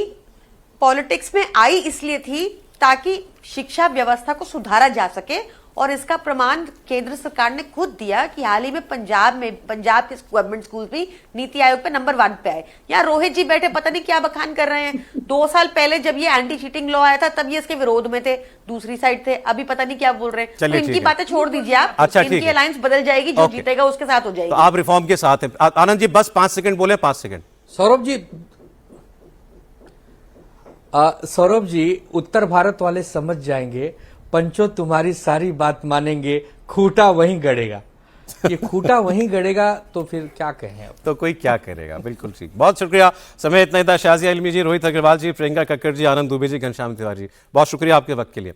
Speaker 2: पॉलिटिक्स में आई इसलिए थी ताकि शिक्षा व्यवस्था को सुधारा जा सके, और इसका प्रमाण केंद्र सरकार ने खुद दिया कि हाल ही में पंजाब के गवर्नमेंट स्कूल भी नीति आयोग पे नंबर 1 पे आए। यहाँ रोहित जी बैठे पता नहीं क्या बखान कर रहे हैं। 2 साल पहले जब ये एंटी चीटिंग लॉ आया था तब ये इसके विरोध में थे, दूसरी साइड थे, अभी पता नहीं क्या बोल रहे हैं। तो इनकी बातें छोड़ दीजिए आप।
Speaker 1: अच्छा,
Speaker 2: इनकी अलायंस बदल जाएगी, जो जीतेगा उसके साथ हो जाएगी।
Speaker 1: तो आप रिफॉर्म के साथ हैं। आनंद जी बस 5 सेकंड बोले, 5 सेकंड।
Speaker 5: सौरभ जी उत्तर भारत वाले समझ जाएंगे, पंचो तुम्हारी सारी बात मानेंगे, खूंटा वहीं गड़ेगा। ये खूंटा वहीं गड़ेगा तो फिर क्या कहें? तो
Speaker 1: कोई क्या करेगा। बिल्कुल ठीक, बहुत शुक्रिया। समय इतना ही था। शाजिया इल्मी जी, रोहित अग्रवाल जी, प्रियंका कक्कड़ जी, आनंद दुबे जी, घनश्याम तिवारी जी, बहुत शुक्रिया आपके वक्त के लिए।